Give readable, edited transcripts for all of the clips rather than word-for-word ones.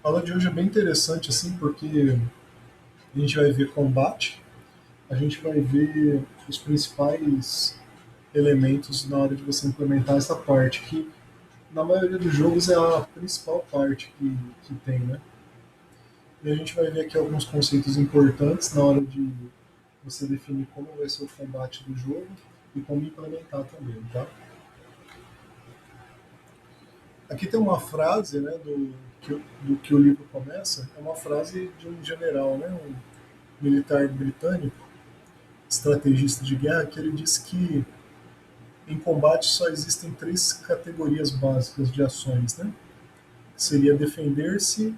A aula de hoje é bem interessante, assim, porque a gente vai ver combate, a gente vai ver os principais elementos na hora de você implementar essa parte, que na maioria dos jogos é a principal parte que tem, né? E a gente vai ver aqui alguns conceitos importantes na hora de você definir como vai ser o combate do jogo e como implementar também, tá? Aqui tem uma frase, né, do que o livro começa, é uma frase de um general, né, um militar britânico, estrategista de guerra, que ele disse que em combate só existem três categorias básicas de ações, né? Seria defender-se,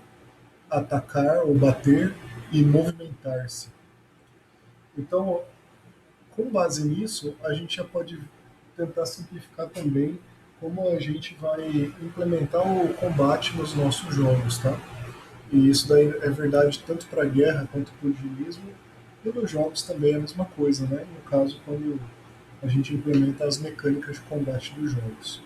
atacar ou bater e movimentar-se. Então, com base nisso, a gente já pode tentar simplificar também como a gente vai implementar o combate nos nossos jogos, tá? E isso daí é verdade tanto para a guerra quanto para o pugilismo, e nos jogos também é a mesma coisa, né? No caso, quando a gente implementa as mecânicas de combate dos jogos.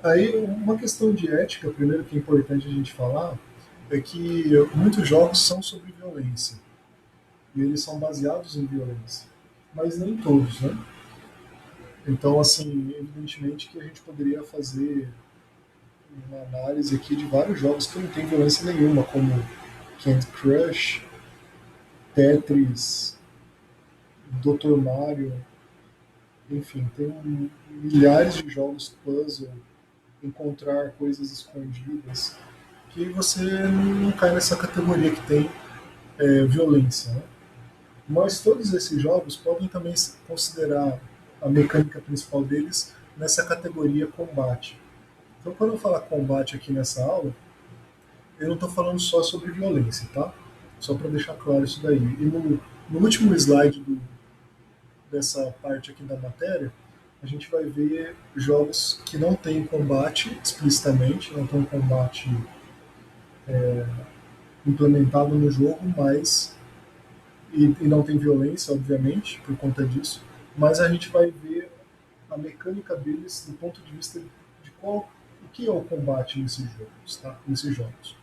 Aí, uma questão de ética, primeiro que é importante a gente falar, é que muitos jogos são sobre violência, e eles são baseados em violência, mas nem todos, né? Então, assim, evidentemente que a gente poderia fazer uma análise aqui de vários jogos que não tem violência nenhuma, como Candy Crush, Tetris, Dr. Mario, enfim, tem milhares de jogos puzzle, encontrar coisas escondidas, que você não cai nessa categoria que tem violência. Né? Mas todos esses jogos podem também considerar a mecânica principal deles nessa categoria combate. Então, quando eu falar combate aqui nessa aula, eu não estou falando só sobre violência, tá? Só para deixar claro isso daí. E no último slide dessa parte aqui da matéria, a gente vai ver jogos que não têm combate explicitamente, não tem combate implementado no jogo, mas e não tem violência, obviamente, por conta disso, mas a gente vai ver a mecânica deles do ponto de vista de qual o que é o combate nesses jogos, tá? Nesses jogos.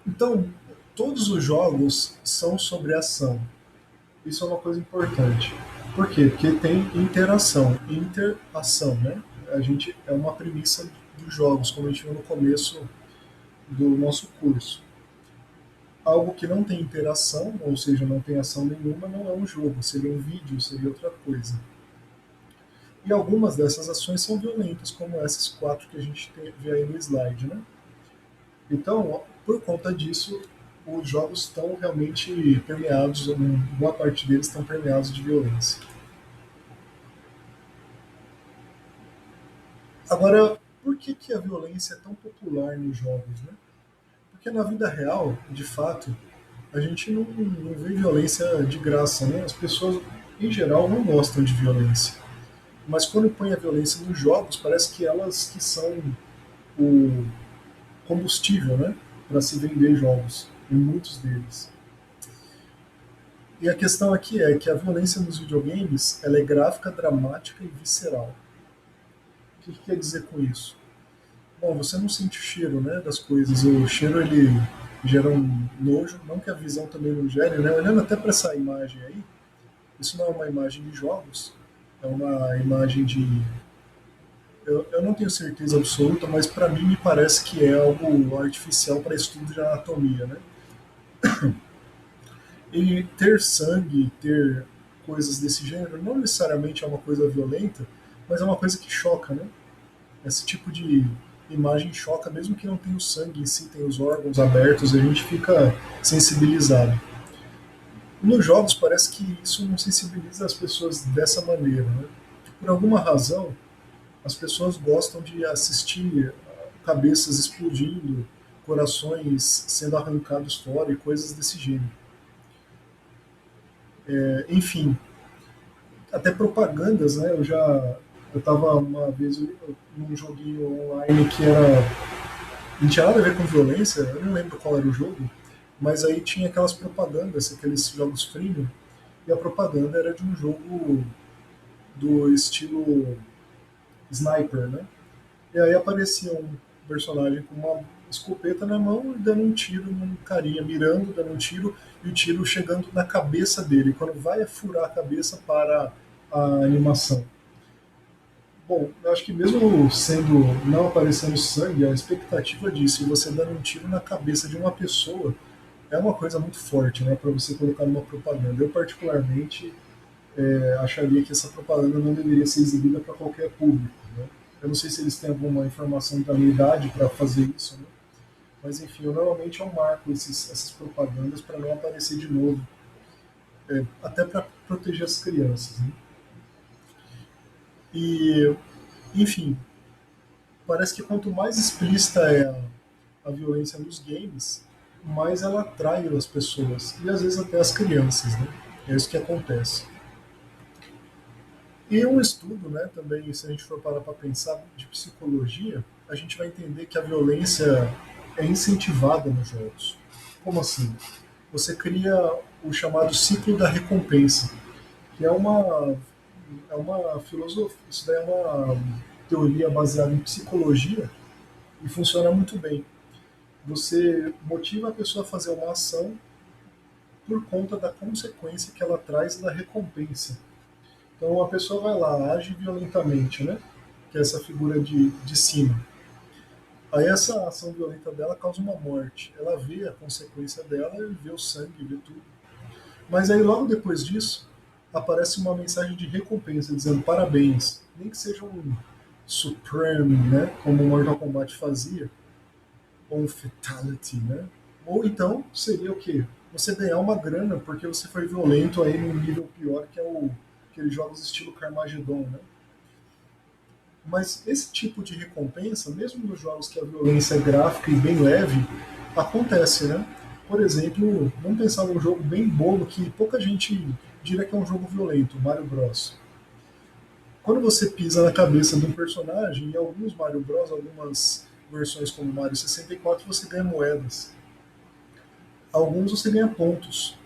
Então, todos os jogos são sobre ação. Isso é uma coisa importante. Por quê? Porque tem interação, interação, né? A gente é uma premissa dos jogos, como a gente viu no começo do nosso curso. Algo que não tem interação, ou seja, não tem ação nenhuma, não é um jogo, seria um vídeo, seria outra coisa. E algumas dessas ações são violentas, como essas quatro que a gente vê aí no slide, né? Então, por conta disso, os jogos estão realmente permeados, boa parte deles estão permeados de violência. Agora, por que a violência é tão popular nos jogos, né? Porque na vida real, de fato, a gente não vê violência de graça, né? As pessoas, em geral, não gostam de violência. Mas quando põe a violência nos jogos, parece que elas que são o combustível, né? Para se vender jogos, em muitos deles. E a questão aqui é que a violência nos videogames ela é gráfica, dramática e visceral. O que quer dizer com isso? Bom, você não sente o cheiro, né, das coisas. O cheiro ele gera um nojo, não que a visão também não gere, né? Olhando até para essa imagem aí, isso não é uma imagem de jogos, é uma imagem de. Eu não tenho certeza absoluta, mas para mim me parece que é algo artificial para estudo de anatomia, né? E ter sangue, ter coisas desse gênero, não necessariamente é uma coisa violenta, mas é uma coisa que choca, né? Esse tipo de imagem choca, mesmo que não tenha o sangue em si, tem os órgãos abertos, a gente fica sensibilizado. Nos jogos parece que isso não sensibiliza as pessoas dessa maneira, né? Por alguma razão, as pessoas gostam de assistir cabeças explodindo, corações sendo arrancados fora e coisas desse gênero. Enfim, até propagandas, né? Eu estava uma vez num joguinho online que era não tinha nada a ver com violência, eu não lembro qual era o jogo, mas aí tinha aquelas propagandas, aqueles jogos freemium, e a propaganda era de um jogo do estilo sniper, né? E aí aparecia um personagem com uma escopeta na mão e dando um tiro num carinha, mirando, dando um tiro, e o tiro chegando na cabeça dele. Quando vai furar a cabeça para a animação. Bom, eu acho que mesmo sendo não aparecendo sangue, a expectativa disso, e você dando um tiro na cabeça de uma pessoa, é uma coisa muito forte, né, para você colocar numa propaganda. Eu particularmente acharia que essa propaganda não deveria ser exibida para qualquer público. Né? Eu não sei se eles têm alguma informação da minha idade para fazer isso, né? Mas enfim, eu marco essas propagandas para não aparecer de novo, até para proteger as crianças. Né? E, enfim, parece que quanto mais explícita é a violência nos games, mais ela atrai as pessoas e às vezes até as crianças. Né? É isso que acontece. E um estudo, né, também, se a gente for parar para pensar de psicologia, a gente vai entender que a violência é incentivada nos jogos. Como assim? Você cria o chamado ciclo da recompensa, que é uma filosofia, isso daí é uma teoria baseada em psicologia e funciona muito bem. Você motiva a pessoa a fazer uma ação por conta da consequência que ela traz da recompensa. Então a pessoa vai lá, age violentamente, né? Que é essa figura de cima. Aí essa ação violenta dela causa uma morte. Ela vê a consequência dela e vê o sangue, vê tudo. Mas aí logo depois disso, aparece uma mensagem de recompensa dizendo parabéns. Nem que seja um Supreme, né? Como o Mortal Kombat fazia, ou um Fatality, né? Ou então seria o quê? Você ganhar uma grana porque você foi violento aí num nível pior que é aqueles jogos estilo Carmageddon, né? Mas esse tipo de recompensa, mesmo nos jogos que a violência é gráfica e bem leve, acontece, né? Por exemplo, vamos pensar num jogo bem bobo que pouca gente diria que é um jogo violento, Mario Bros. Quando você pisa na cabeça de um personagem, em alguns Mario Bros, algumas versões como Mario 64, você ganha moedas. Alguns você ganha pontos,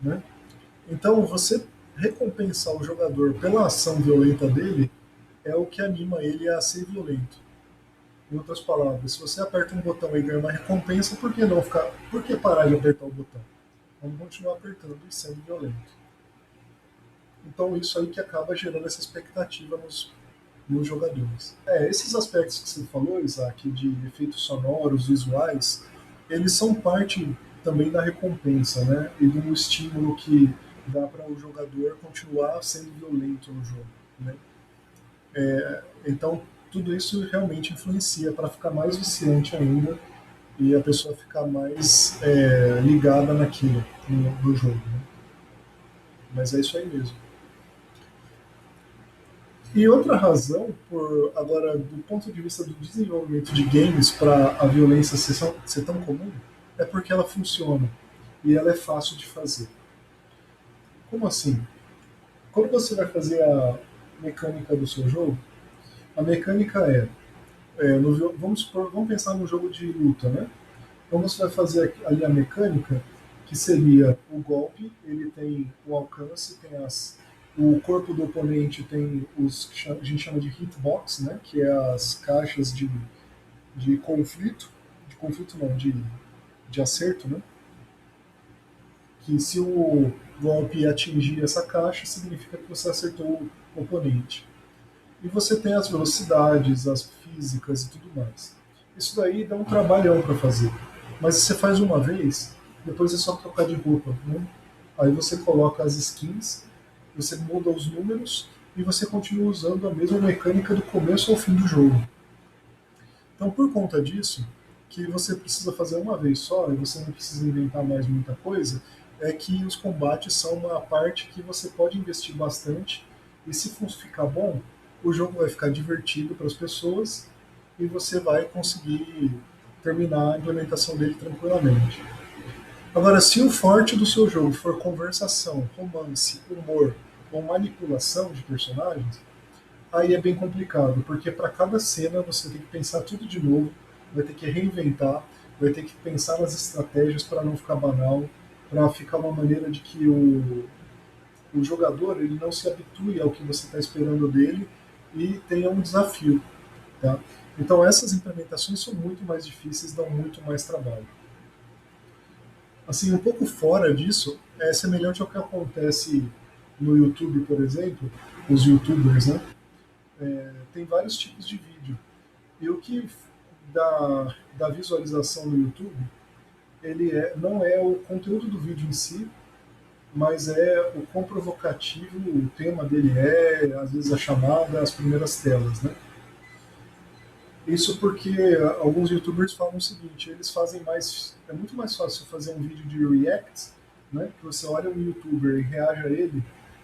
né? Então, você recompensar o jogador pela ação violenta dele é o que anima ele a ser violento. Em outras palavras, se você aperta um botão e ganha uma recompensa, por que não ficar? Por que parar de apertar o botão? Vamos continuar apertando e sendo violento. Então isso aí que acaba gerando essa expectativa nos jogadores. Esses aspectos que você falou, Isaac, de efeitos sonoros, visuais, eles são parte também da recompensa, né? E do estímulo que dá para o jogador continuar sendo violento no jogo, né? Então, tudo isso realmente influencia para ficar mais viciante ainda e a pessoa ficar mais ligada naquilo, no jogo. Né? Mas é isso aí mesmo. E outra razão, agora, do ponto de vista do desenvolvimento de games para a violência ser tão comum, é porque ela funciona e ela é fácil de fazer. Como assim? Quando você vai fazer a mecânica do seu jogo, a mecânica vamos pensar no jogo de luta, né? Então você vai fazer ali a mecânica, que seria o golpe, ele tem o alcance, o corpo do oponente tem os que a gente chama de hitbox, né? Que é as caixas de conflito, de conflito não, de acerto, né? Que se o golpe atingir essa caixa, significa que você acertou o oponente. E você tem as velocidades, as físicas e tudo mais. Isso daí dá um trabalhão para fazer. Mas você faz uma vez, depois é só trocar de roupa. Né? Aí você coloca as skins, você muda os números e você continua usando a mesma mecânica do começo ao fim do jogo. Então, por conta disso, que você precisa fazer uma vez só e você não precisa inventar mais muita coisa, é que os combates são uma parte que você pode investir bastante e se ficar bom, o jogo vai ficar divertido para as pessoas e você vai conseguir terminar a implementação dele tranquilamente. Agora, se o forte do seu jogo for conversação, romance, humor ou manipulação de personagens, aí é bem complicado, porque para cada cena você tem que pensar tudo de novo, vai ter que reinventar, vai ter que pensar nas estratégias para não ficar banal, para ficar uma maneira de que o jogador ele não se habitue ao que você está esperando dele e tenha um desafio. Tá? Então essas implementações são muito mais difíceis, dão muito mais trabalho. Assim, um pouco fora disso, é semelhante ao que acontece no YouTube, por exemplo, os YouTubers, né? Tem vários tipos de vídeo. E o que dá visualização no YouTube, não é o conteúdo do vídeo em si, mas é o quão provocativo o tema dele é, às vezes a chamada, as primeiras telas, né? Isso porque alguns youtubers falam o seguinte, eles fazem mais. É muito mais fácil fazer um vídeo de react, né? Que você olha um youtuber e reage a ele,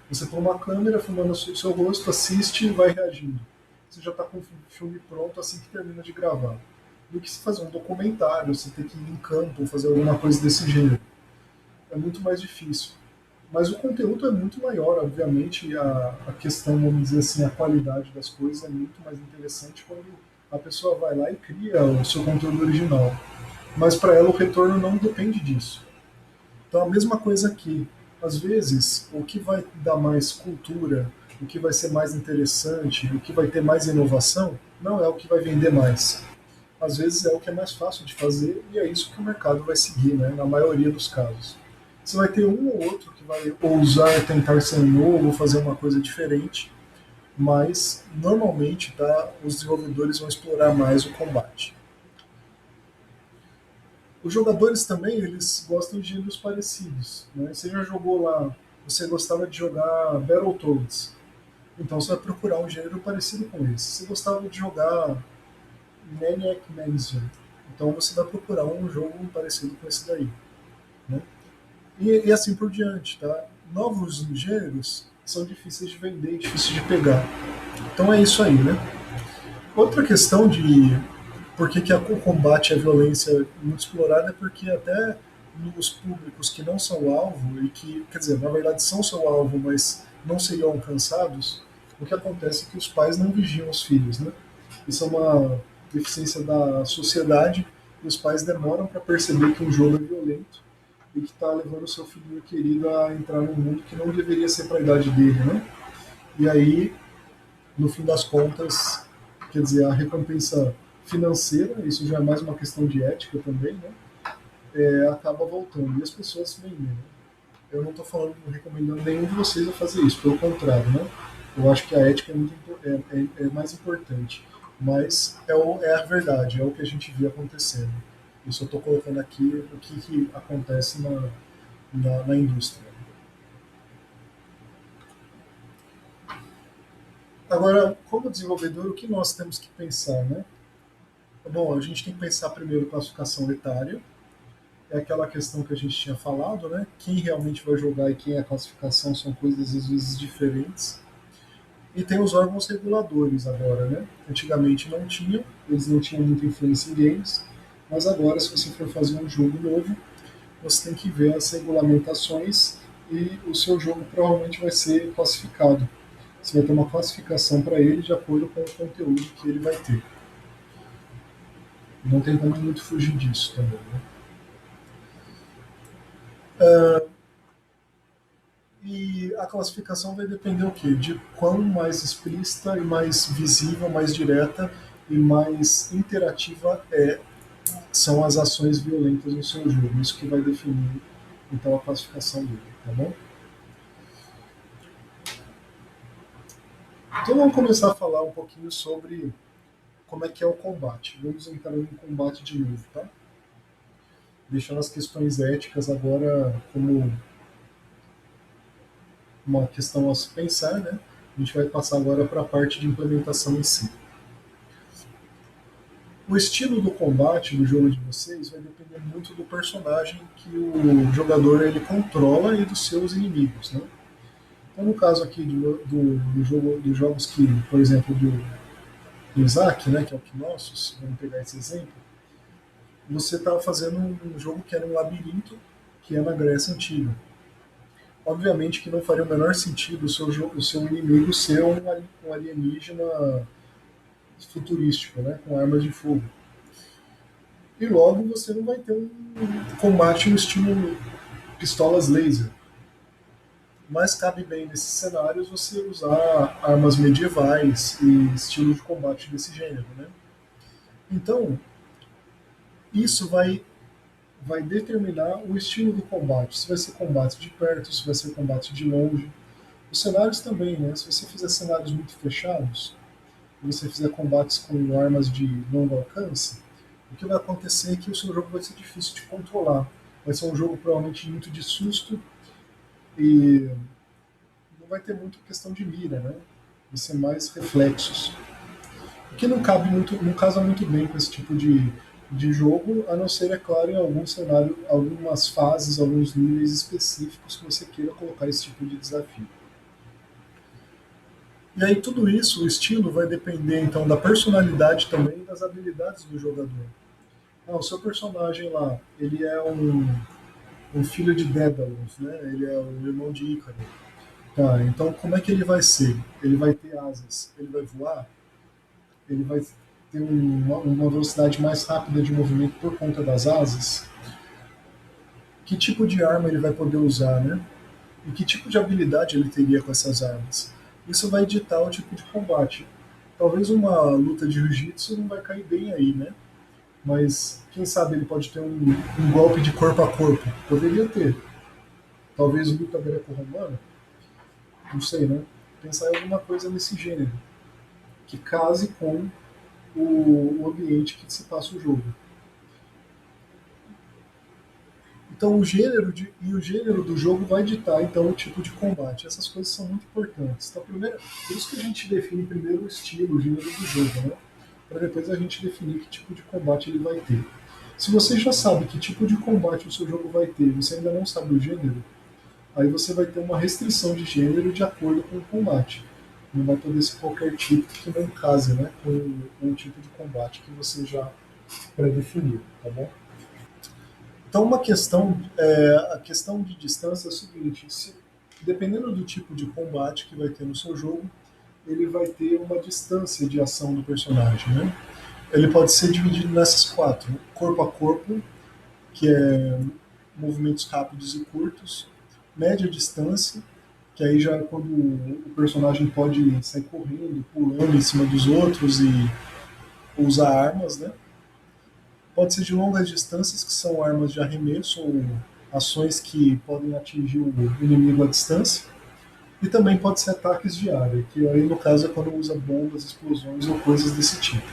você põe uma câmera filmando o seu rosto, assiste e vai reagindo. Você já está com o filme pronto assim que termina de gravar. Do que se fazer um documentário, você ter que ir em campo, fazer alguma coisa desse gênero. É muito mais difícil. Mas o conteúdo é muito maior, obviamente, a questão, vamos dizer assim, a qualidade das coisas é muito mais interessante quando a pessoa vai lá e cria o seu conteúdo original. Mas para ela o retorno não depende disso. Então a mesma coisa aqui. Às vezes, o que vai dar mais cultura, o que vai ser mais interessante, o que vai ter mais inovação, não é o que vai vender mais. Às vezes é o que é mais fácil de fazer e é isso que o mercado vai seguir, né, na maioria dos casos. Você vai ter um ou outro que vai ousar tentar ser novo, fazer uma coisa diferente, mas normalmente tá, os desenvolvedores vão explorar mais o combate. Os jogadores também eles gostam de gêneros parecidos. Né? Você já jogou lá, você gostava de jogar Battletoads, então você vai procurar um gênero parecido com esse. Você gostava de jogar Maniac Mansion, então você vai procurar um jogo parecido com esse daí. Né? E assim por diante. Tá? Novos gêneros são difíceis de vender e difíceis de pegar. Então é isso aí, né? Outra questão de por que o combate à violência é muito explorada é porque até nos públicos que não são alvo e que, quer dizer, na verdade são seu alvo, mas não seriam alcançados, o que acontece é que os pais não vigiam os filhos, né? Isso é uma deficiência da sociedade e os pais demoram para perceber que um jogo é violento e que está levando o seu filhinho querido a entrar num mundo que não deveria ser para a idade dele, né? E aí, no fim das contas, quer dizer, a recompensa financeira, isso já é mais uma questão de ética também, né? Acaba voltando e as pessoas se vendem. Né? Eu não estou falando, recomendando nenhum de vocês a fazer isso, pelo contrário, né? Eu acho que a ética é mais importante, mas é a verdade, é o que a gente vê acontecendo. Eu só estou colocando aqui o que acontece na indústria. Agora, como desenvolvedor, o que nós temos que pensar, né? Bom, a gente tem que pensar primeiro classificação etária, é aquela questão que a gente tinha falado, né? Quem realmente vai jogar e quem é a classificação são coisas às vezes diferentes. E tem os órgãos reguladores agora, né? Antigamente não tinham, eles não tinham muita influência em games, mas agora, se você for fazer um jogo novo, você tem que ver as regulamentações e o seu jogo provavelmente vai ser classificado. Você vai ter uma classificação para ele de acordo com o conteúdo que ele vai ter. Não tem como muito fugir disso também. Né? E a classificação vai depender o quê? De quão mais explícita e mais visível, mais direta e mais interativa são as ações violentas no seu jogo. Isso que vai definir então a classificação dele, tá bom? Então vamos começar a falar um pouquinho sobre como é que é o combate. Vamos entrar no combate de novo, tá? Deixando as questões éticas agora como uma questão a se pensar, né? A gente vai passar agora para a parte de implementação em si. O estilo do combate do jogo de vocês vai depender muito do personagem que o jogador ele controla e dos seus inimigos, né? Então, no caso aqui do jogo, dos jogos que, por exemplo, do Isaac, né, que é o Knossos, vamos pegar esse exemplo, você está fazendo um jogo que era um labirinto, que é na Grécia Antiga. Obviamente que não faria o menor sentido o seu inimigo ser um alienígena futurístico, né, com armas de fogo. E logo você não vai ter um combate no estilo pistolas laser. mas cabe bem nesses cenários você usar armas medievais e estilo de combate desse gênero, né? Então, isso vai determinar o estilo do combate. Se vai ser combate de perto, se vai ser combate de longe. Os cenários também, né? Se você fizer cenários muito fechados, e você fizer combates com armas de longo alcance, o que vai acontecer é que o seu jogo vai ser difícil de controlar. Vai ser um jogo provavelmente muito de susto e não vai ter muito questão de mira, né? Vai ser mais reflexos. O que não cabe muito, não casa muito bem com esse tipo de jogo, a não ser, é claro, em algum cenário, algumas fases, alguns níveis específicos que você queira colocar esse tipo de desafio. E aí tudo isso, o estilo vai depender então da personalidade também e das habilidades do jogador. Ah, o seu personagem lá, ele é um filho de Dédalus, né? Ele é o irmão de Ícaro. Tá, então como é que ele vai ser? Ele vai ter asas, ele vai voar, ele vai ter uma velocidade mais rápida de movimento por conta das asas. Que tipo de arma ele vai poder usar, né? E que tipo de habilidade ele teria com essas armas. Isso vai ditar o tipo de combate. Talvez uma luta de jiu-jitsu não vai cair bem aí, né? Mas quem sabe ele pode ter um golpe de corpo a corpo. Poderia ter. Talvez luta greco-romana, não sei, né? Pensar em alguma coisa nesse gênero, que case com o ambiente que se passa o jogo. Então o gênero do jogo vai ditar então o tipo de combate. Essas coisas são muito importantes. Então, primeiro, por isso que a gente define primeiro o estilo, o gênero do jogo, né? Para depois a gente definir que tipo de combate ele vai ter. Se você já sabe que tipo de combate o seu jogo vai ter, e você ainda não sabe o gênero, aí você vai ter uma restrição de gênero de acordo com o combate. Não vai poder ser qualquer tipo que não case, né, com o tipo de combate que você já pré-definiu, tá bom? Então, a questão de distância é o seguinte: dependendo do tipo de combate que vai ter no seu jogo, ele vai ter uma distância de ação do personagem, né? Ele pode ser dividido nessas quatro: corpo a corpo, que é movimentos rápidos e curtos; média distância, que aí já é quando o personagem pode sair correndo, pulando em cima dos outros e usar armas, né? Pode ser de longas distâncias, que são armas de arremesso ou ações que podem atingir o inimigo à distância. E também pode ser ataques de área, que aí no caso é quando usa bombas, explosões ou coisas desse tipo.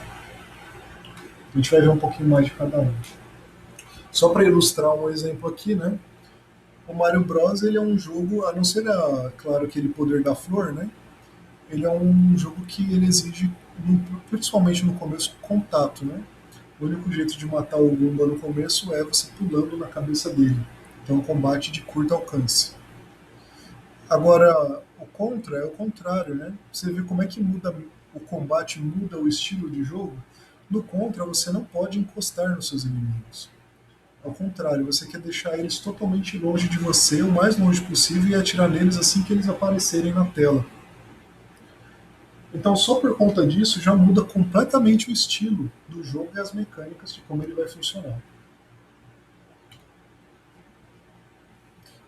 A gente vai ver um pouquinho mais de cada um. Só para ilustrar um exemplo aqui, né? O Mario Bros ele é um jogo, a não ser, claro, aquele poder da flor, né? Ele é um jogo que ele exige, principalmente no começo, contato, né? O único jeito de matar o Goomba no começo é você pulando na cabeça dele. Então, é um combate de curto alcance. Agora, o contra é o contrário, né? Você vê como é que muda o combate, muda o estilo de jogo. No contra, você não pode encostar nos seus inimigos. Ao contrário, você quer deixar eles totalmente longe de você, o mais longe possível, e atirar neles assim que eles aparecerem na tela. Então, só por conta disso, já muda completamente o estilo do jogo e as mecânicas de como ele vai funcionar.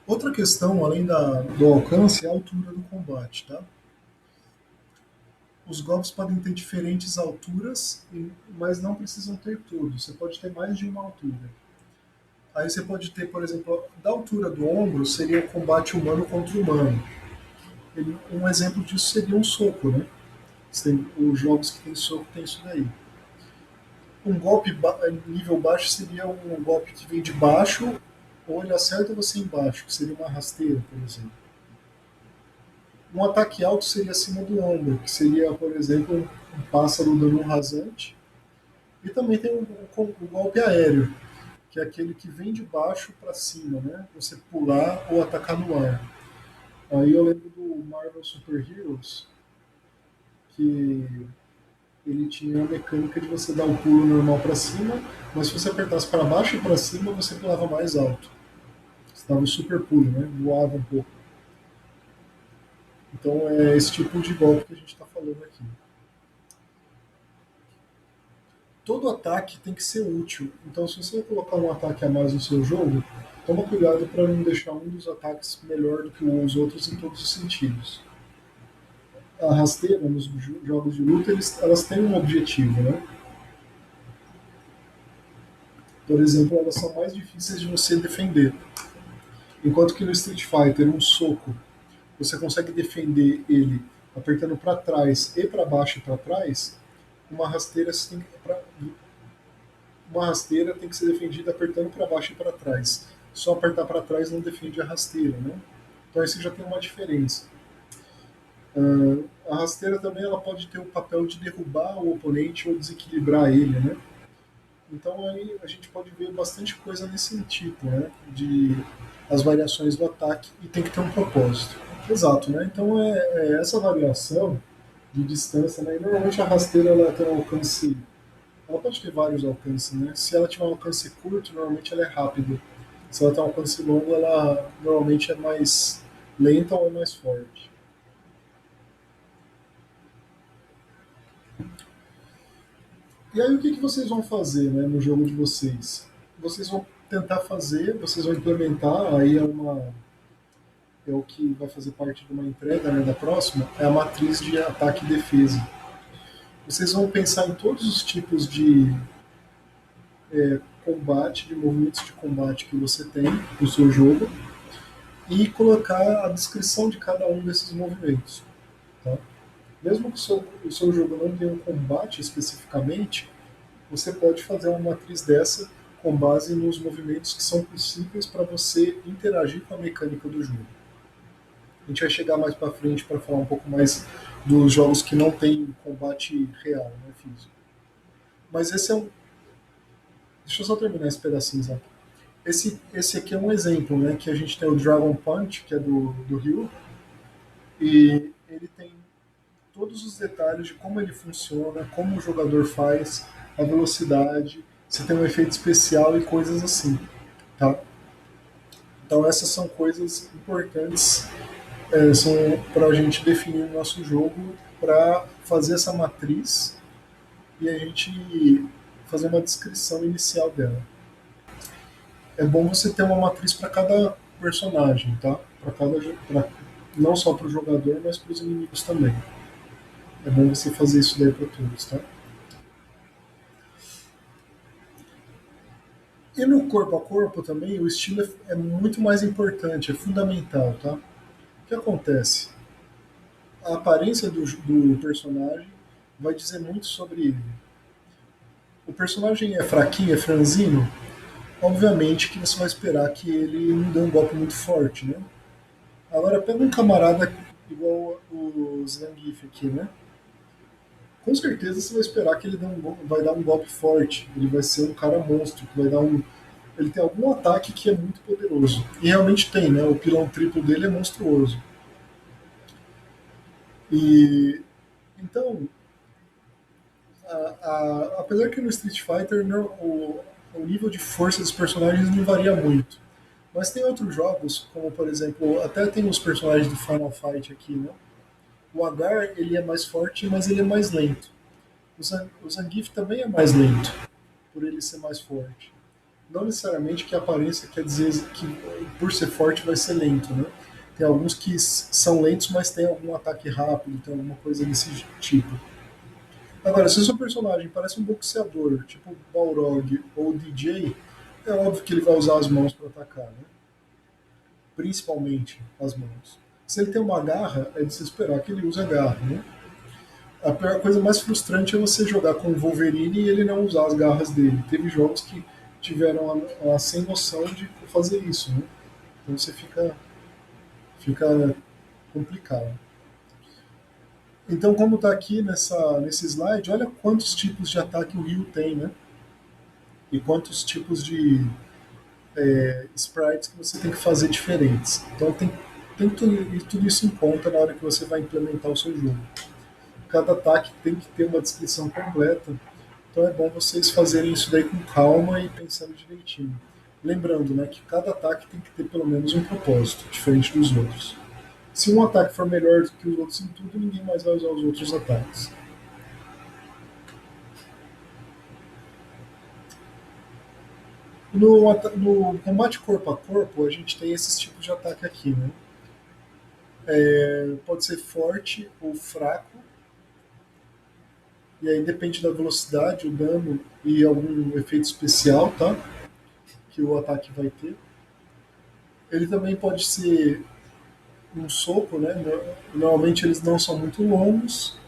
Outra questão, além do alcance, é a altura do combate. Tá? Os golpes podem ter diferentes alturas, mas não precisam ter todos. Você pode ter mais de uma altura. Aí você pode ter, por exemplo, da altura do ombro seria o combate humano contra humano. Um exemplo disso seria um soco, né? Os jogos que tem soco tem isso daí. Um golpe nível baixo seria um golpe que vem de baixo, ou ele acerta você embaixo, que seria uma rasteira, por exemplo. Um ataque alto seria acima do ombro, que seria, por exemplo, um pássaro dando um rasante. E também tem o golpe aéreo, que é aquele que vem de baixo para cima, né? Você pular ou atacar no ar. Aí eu lembro do Marvel Super Heroes, que ele tinha a mecânica de você dar um pulo normal para cima, mas se você apertasse para baixo e para cima, você pulava mais alto. Você dava o super pulo, né? Voava um pouco. Então é esse tipo de golpe que a gente está falando aqui. Todo ataque tem que ser útil. Então, se você colocar um ataque a mais no seu jogo, toma cuidado para não deixar um dos ataques melhor do que os outros em todos os sentidos. A rasteira nos jogos de luta elas têm um objetivo, né? Por exemplo, elas são mais difíceis de você defender. Enquanto que no Street Fighter, um soco, você consegue defender ele apertando para trás e para baixo e para trás, uma rasteira, uma rasteira tem que ser defendida apertando para baixo e para trás. Só apertar para trás não defende a rasteira, né? Então isso já tem uma diferença. A rasteira também ela pode ter o papel de derrubar o oponente ou desequilibrar ele, né? Então aí a gente pode ver bastante coisa nesse tipo, né? De as variações do ataque e tem que ter um propósito. Exato, né? Então é essa variação de distância, né? E normalmente a rasteira ela tem um alcance, ela pode ter vários alcances, né? Se ela tiver um alcance curto, normalmente ela é rápida. Se ela tem um alcance longo, ela normalmente é mais lenta ou é mais forte. E aí o que vocês vão fazer, né, no jogo de vocês? Vocês vão tentar fazer, vocês vão implementar, aí é o que vai fazer parte de uma entrega, né, da próxima, é a matriz de ataque e defesa. Vocês vão pensar em todos os tipos de combate, de movimentos de combate que você tem no seu jogo e colocar a descrição de cada um desses movimentos. Tá? Mesmo que o seu jogo não tenha um combate especificamente, você pode fazer uma matriz dessa com base nos movimentos que são possíveis para você interagir com a mecânica do jogo. A gente vai chegar mais para frente para falar um pouco mais dos jogos que não tem combate real, né, físico. Mas esse é um. Deixa eu só terminar esse pedacinho, Zé. Esse aqui é um exemplo, né? Que a gente tem o Dragon Punch, que é do Ryu, e ele tem todos os detalhes de como ele funciona, como o jogador faz, a velocidade, se tem um efeito especial e coisas assim, tá? Então essas são coisas importantes, são para a gente definir o nosso jogo, para fazer essa matriz e a gente fazer uma descrição inicial dela. É bom você ter uma matriz para cada personagem, tá? Pra, não só para o jogador, mas para os inimigos também. É bom você fazer isso daí para todos, tá? E no corpo a corpo também, o estilo é muito mais importante, é fundamental, tá? O que acontece? A aparência do personagem vai dizer muito sobre ele. O personagem é fraquinho, é franzino, obviamente que você vai esperar que ele não dê um golpe muito forte, né? Agora pega um camarada igual o Zangief aqui, né? Com certeza você vai esperar que ele vai dar um golpe forte. Ele vai ser um cara monstro, que vai dar um. Ele tem algum ataque que é muito poderoso. E realmente tem, né? O pilão triplo dele é monstruoso. E então, apesar que no Street Fighter o nível de força dos personagens não varia muito. Mas tem outros jogos, como por exemplo, até tem os personagens do Final Fight aqui, né? O Agar ele é mais forte, mas ele é mais lento. O Zangief também é mais lento, por ele ser mais forte. Não necessariamente que a aparência quer dizer que por ser forte vai ser lento, né? Tem alguns que são lentos, mas tem algum ataque rápido, tem alguma coisa desse tipo. Agora, se o seu personagem parece um boxeador, tipo o Balrog ou o DJ, é óbvio que ele vai usar as mãos para atacar, né? Principalmente as mãos. Se ele tem uma garra, é de se esperar que ele use a garra, né? A pior coisa mais frustrante é você jogar com o Wolverine e ele não usar as garras dele. Teve jogos que tiveram a sem noção de fazer isso, né? Então você fica complicado. Então, como está aqui nesse slide, olha quantos tipos de ataque o Ryu tem, né? E quantos tipos de sprites que você tem que fazer diferentes. Então tem tudo isso em conta na hora que você vai implementar o seu jogo. Cada ataque tem que ter uma descrição completa. Então é bom vocês fazerem isso daí com calma e pensando direitinho. Lembrando, né, que cada ataque tem que ter pelo menos um propósito, diferente dos outros. Se um ataque for melhor do que os outros em tudo, ninguém mais vai usar os outros ataques. No combate corpo a corpo, a gente tem esses tipos de ataque aqui, né? Pode ser forte ou fraco, e aí depende da velocidade, o dano e algum efeito especial, tá? Que o ataque vai ter. Ele também pode ser um soco, né? Normalmente eles não são muito longos,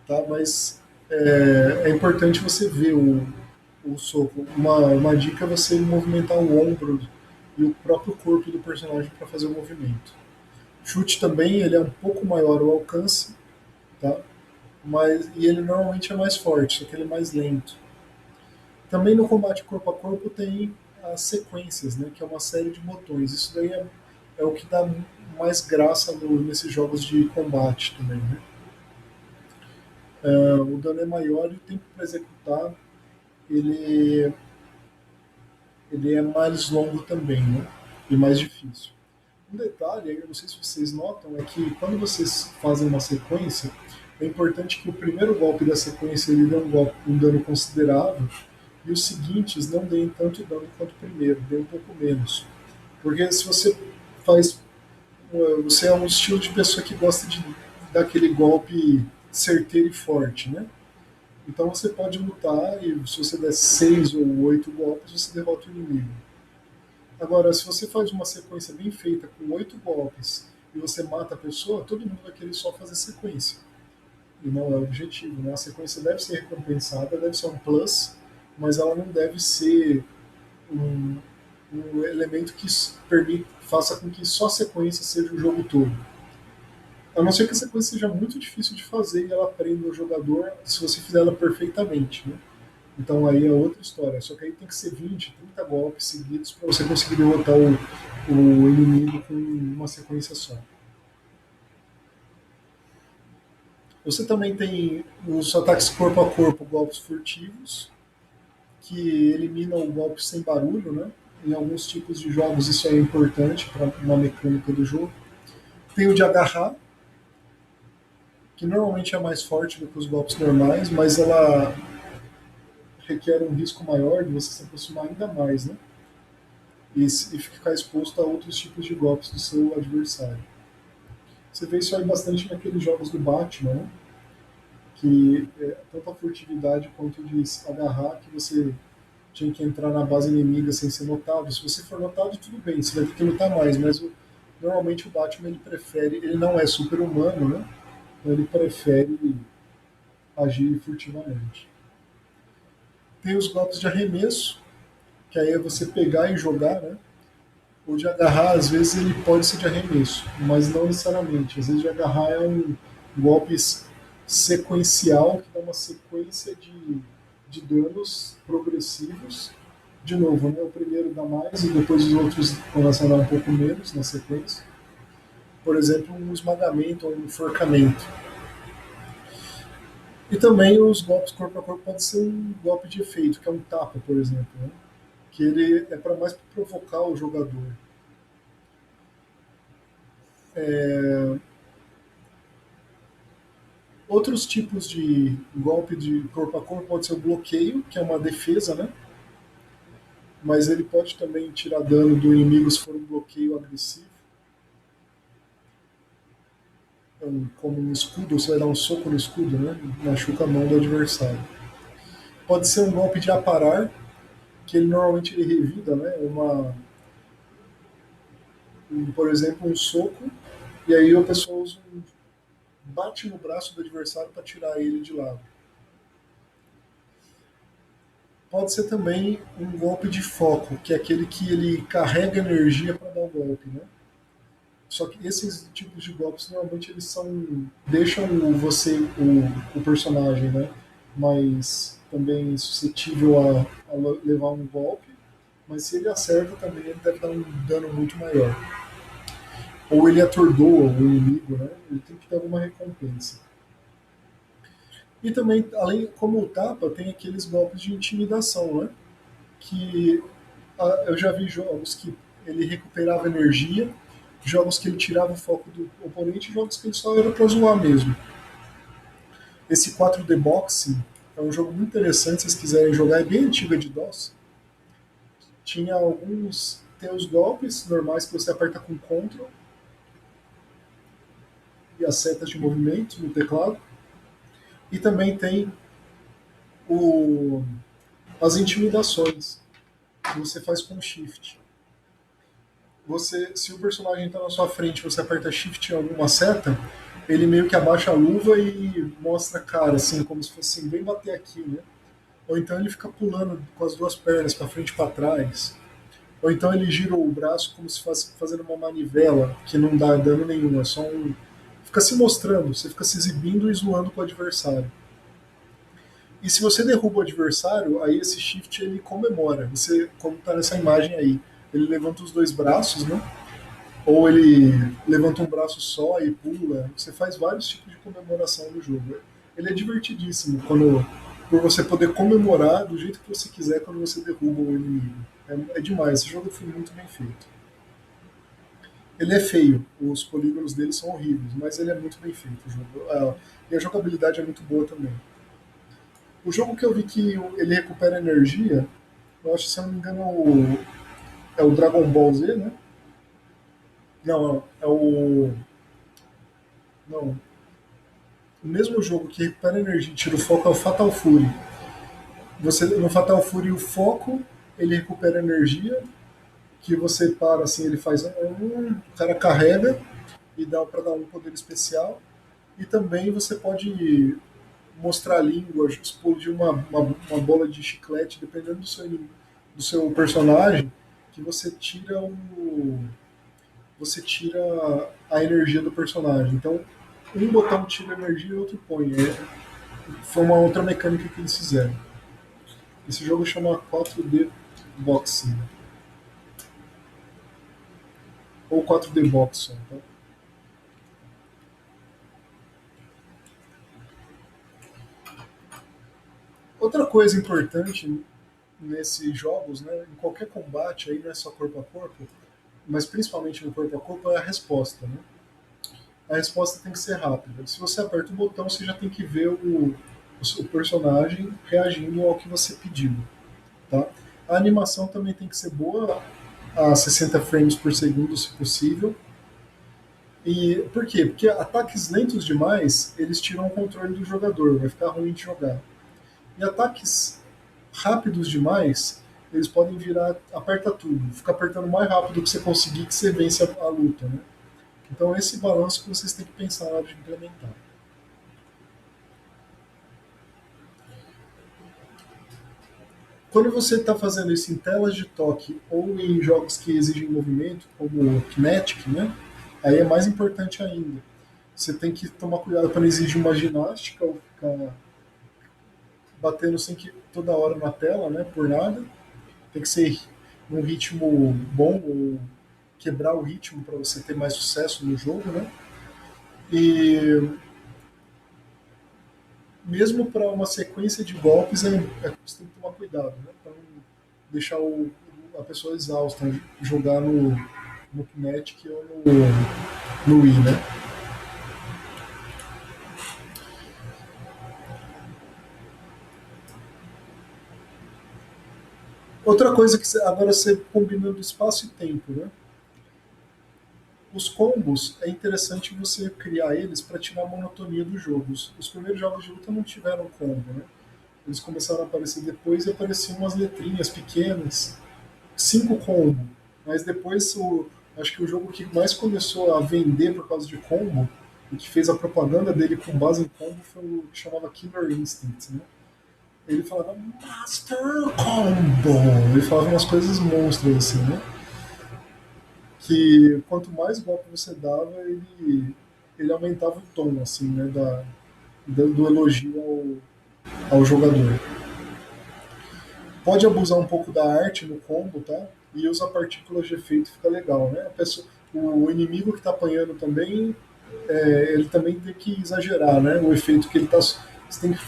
tá? Mas é importante você ver o soco. Uma dica é você movimentar o ombro e o próprio corpo do personagem para fazer o movimento. Chute também, ele é um pouco maior o alcance, tá? E ele normalmente é mais forte, só que ele é mais lento. Também no combate corpo a corpo tem as sequências, né? Que é uma série de botões. Isso daí é o que dá mais graça nesses jogos de combate também, né? O dano é maior e o tempo para executar ele, ele é mais longo também, né? E mais difícil. Um detalhe, eu não sei se vocês notam, é que quando vocês fazem uma sequência, é importante que o primeiro golpe da sequência ele dê um dano considerável e os seguintes não deem tanto dano quanto o primeiro, dê um pouco menos. Porque se você faz. Você é um estilo de pessoa que gosta de dar aquele golpe certeiro e forte, né? Então você pode lutar e se você der 6 ou 8 golpes, você derrota o inimigo. Agora, se você faz uma sequência bem feita com 8 golpes e você mata a pessoa, todo mundo vai querer só fazer sequência. E não é o objetivo, né? A sequência deve ser recompensada, deve ser um plus, mas ela não deve ser um, um elemento que faça com que só a sequência seja o jogo todo. A não ser que a sequência seja muito difícil de fazer e ela prenda o jogador se você fizer ela perfeitamente, né? Então aí é outra história. Só que aí tem que ser 20, 30 golpes seguidos para você conseguir derrotar o inimigo com uma sequência só. Você também tem os ataques corpo a corpo, golpes furtivos, que eliminam o golpe sem barulho, né? Em alguns tipos de jogos isso é importante para uma mecânica do jogo. Tem o de agarrar, que normalmente é mais forte do que os golpes normais, mas ela requer um risco maior de você se aproximar ainda mais, né? E ficar exposto a outros tipos de golpes do seu adversário. Você vê isso aí bastante naqueles jogos do Batman, né? Que tanto a furtividade quanto de agarrar que você tinha que entrar na base inimiga sem ser notado. Se você for notado, tudo bem, você vai ter que lutar mais, mas normalmente o Batman ele prefere, ele não é super humano, né? Então ele prefere agir furtivamente. Tem os golpes de arremesso, que aí é você pegar e jogar, né? O de agarrar, às vezes, ele pode ser de arremesso, mas não necessariamente. Às vezes, de agarrar é um golpe sequencial, que dá uma sequência de danos progressivos. De novo, né? O primeiro dá mais e depois os outros começam a dar um pouco menos na sequência. Por exemplo, um esmagamento ou um enforcamento. E também os golpes corpo a corpo pode ser um golpe de efeito, que é um tapa, por exemplo, né? Que ele é para mais provocar o jogador. Outros tipos de golpe de corpo a corpo pode ser o bloqueio, que é uma defesa, né? Mas ele pode também tirar dano do inimigo se for um bloqueio agressivo. Então, como um escudo, você vai dar um soco no escudo, né? Machuca a mão do adversário. Pode ser um golpe de aparar, que ele normalmente ele revida, né? Por exemplo, um soco, e aí a pessoa bate no braço do adversário para tirar ele de lado. Pode ser também um golpe de foco, que é aquele que ele carrega energia para dar o golpe, né? Só que esses tipos de golpes normalmente eles deixam o personagem, né, mais também suscetível a levar um golpe, mas se ele acerta também ele deve dar um dano muito maior. Ou ele atordoa o inimigo, né? Ele tem que ter alguma recompensa. E também, além como o tapa, tem aqueles golpes de intimidação, né? Que eu já vi jogos que ele recuperava energia, jogos que ele tirava o foco do oponente, jogos que ele só era pra zoar mesmo. Esse 4D Boxing é um jogo muito interessante, se vocês quiserem jogar, é bem antigo, é de DOS. Tinha alguns. Tem os golpes normais que você aperta com Ctrl e as setas de movimento no teclado. E também tem o, as intimidações que você faz com Shift. Você, se o personagem está na sua frente, você aperta Shift em alguma seta, ele meio que abaixa a luva e mostra a cara, assim, como se fosse assim, bem bater aqui, né? Ou então ele fica pulando com as duas pernas para frente e para trás. Ou então ele gira o braço como se fosse fazendo uma manivela, que não dá dano nenhum, é só um. Fica se mostrando, você fica se exibindo e zoando com o adversário. E se você derruba o adversário, aí esse shift ele comemora. Você, como está nessa imagem aí, ele levanta os dois braços, né? Ou ele levanta um braço só e pula. Você faz vários tipos de comemoração no jogo. Ele é divertidíssimo quando, por você poder comemorar do jeito que você quiser quando você derruba o inimigo. É demais. Esse jogo foi muito bem feito. Ele é feio, os polígonos dele são horríveis, mas ele é muito bem feito. O jogo. E a jogabilidade é muito boa também. O jogo que eu vi que ele recupera energia, eu acho, se eu não me engano, é o Dragon Ball Z, né? Não, não, é o. Não. O mesmo jogo que recupera energia e tira o foco é o Fatal Fury. Você, no Fatal Fury, o foco ele recupera energia, que você para assim, ele faz o cara carrega e dá para dar um poder especial. E também você pode mostrar a língua, explodir uma bola de chiclete, dependendo do seu personagem, que você tira a energia do personagem. Então, um botão tira energia e o outro põe. Foi uma outra mecânica que eles fizeram. Esse jogo chama 4D Boxing. Ou 4D Boxing. Tá? Outra coisa importante nesses jogos, né, em qualquer combate, aí não é só corpo a corpo, mas principalmente no corpo a corpo, é a resposta. Né? A resposta tem que ser rápida. Se você aperta o botão, você já tem que ver o personagem reagindo ao que você pediu. Tá? A animação também tem que ser boa, a 60 frames por segundo, se possível. E por quê? Porque ataques lentos demais, eles tiram o controle do jogador, vai ficar ruim de jogar. E ataques rápidos demais, eles podem virar aperta tudo, fica apertando o mais rápido que você conseguir que você vence a luta, né? Então esse balanço que vocês têm que pensar na hora de implementar. Quando você está fazendo isso em telas de toque ou em jogos que exigem movimento, como o Kinetic, né? Aí é mais importante ainda. Você tem que tomar cuidado para não exigir uma ginástica ou ficar batendo sem que toda hora na tela, né? Por nada. Tem que ser num ritmo bom ou quebrar o ritmo para você ter mais sucesso no jogo, né? E mesmo para uma sequência de golpes, você tem que tomar cuidado, né? Para não deixar a pessoa exausta, né? Jogar no Kinetic ou no Wii, né? Outra coisa que agora você combinando espaço e tempo, né? Os combos é interessante você criar eles para tirar a monotonia dos jogos. Os primeiros jogos de luta não tiveram combo, né? Eles começaram a aparecer depois e apareciam umas letrinhas pequenas, 5 combo. Mas depois, acho que o jogo que mais começou a vender por causa de combo e que fez a propaganda dele com base em combo foi o que chamava Killer Instinct, né? Ele falava Master Combo, ele falava umas coisas monstras assim, né? Que quanto mais golpe você dava, ele aumentava o tom, assim, né? Do elogio ao jogador. Pode abusar um pouco da arte no combo, tá? E usar partículas de efeito fica legal, né? O inimigo que está apanhando também, ele também tem que exagerar, né? O efeito que ele está. Você tem que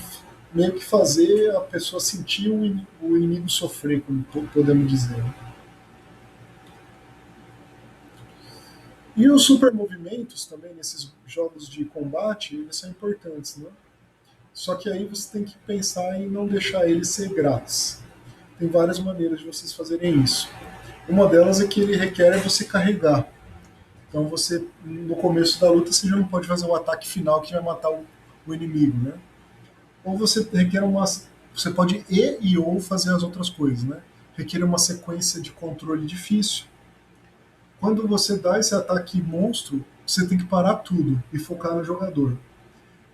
meio que fazer a pessoa sentir o inimigo sofrer, como podemos dizer. Né? E os super movimentos também nesses jogos de combate, eles são importantes, né? Só que aí você tem que pensar em não deixar eles ser grátis. Tem várias maneiras de vocês fazerem isso. Uma delas é que ele requer você carregar. Então você, no começo da luta, você já não pode fazer o ataque final que vai matar o inimigo, né? Ou você requer uma. Você pode e ou fazer as outras coisas, né? Requer uma sequência de controle difícil. Quando você dá esse ataque monstro, você tem que parar tudo e focar no jogador.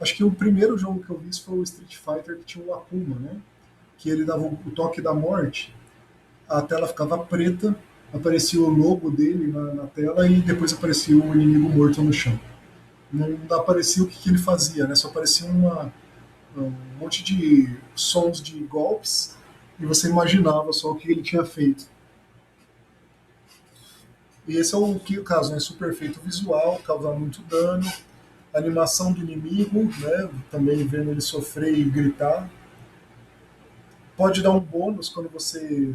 Acho que o primeiro jogo que eu vi foi o Street Fighter que tinha o Akuma, né? Que ele dava o toque da morte, a tela ficava preta, aparecia o logo dele na tela e depois aparecia o inimigo morto no chão. Não aparecia o que ele fazia, né? Só aparecia um monte de sons de golpes e você imaginava só o que ele tinha feito. E esse é o caso, né? Super efeito visual, causar muito dano, animação do inimigo, né? Também vendo ele sofrer e gritar. Pode dar um bônus quando você